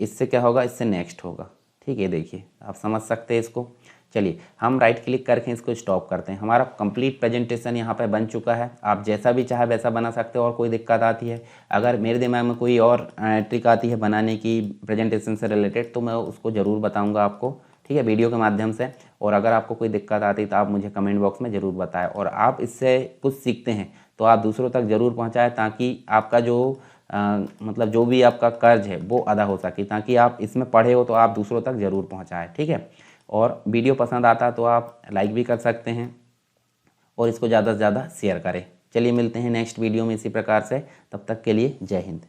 S1: इससे क्या होगा, इससे नेक्स्ट होगा। ठीक है, देखिए आप समझ सकते हैं इसको। चलिए हम राइट क्लिक करके इसको स्टॉप करते हैं। हमारा कंप्लीट प्रेजेंटेशन यहाँ पे बन चुका है। आप जैसा भी चाहे वैसा बना सकते हो, और कोई दिक्कत आती है, अगर मेरे दिमाग में कोई और ट्रिक आती है बनाने की प्रेजेंटेशन से रिलेटेड, तो मैं उसको ज़रूर बताऊँगा आपको। ठीक है, वीडियो के माध्यम से। और अगर आपको कोई दिक्कत आती है तो आप मुझे कमेंट बॉक्स में ज़रूर बताएं, और आप इससे कुछ सीखते हैं तो आप दूसरों तक ज़रूर पहुँचाएँ, ताकि आपका जो मतलब जो भी आपका कर्ज है वो अदा हो सके, ताकि आप इसमें पढ़े हो तो आप दूसरों तक ज़रूर पहुंचाएं। ठीक है, और वीडियो पसंद आता तो आप लाइक भी कर सकते हैं, और इसको ज़्यादा से ज़्यादा शेयर करें। चलिए मिलते हैं नेक्स्ट वीडियो में इसी प्रकार से, तब तक के लिए जय हिंद।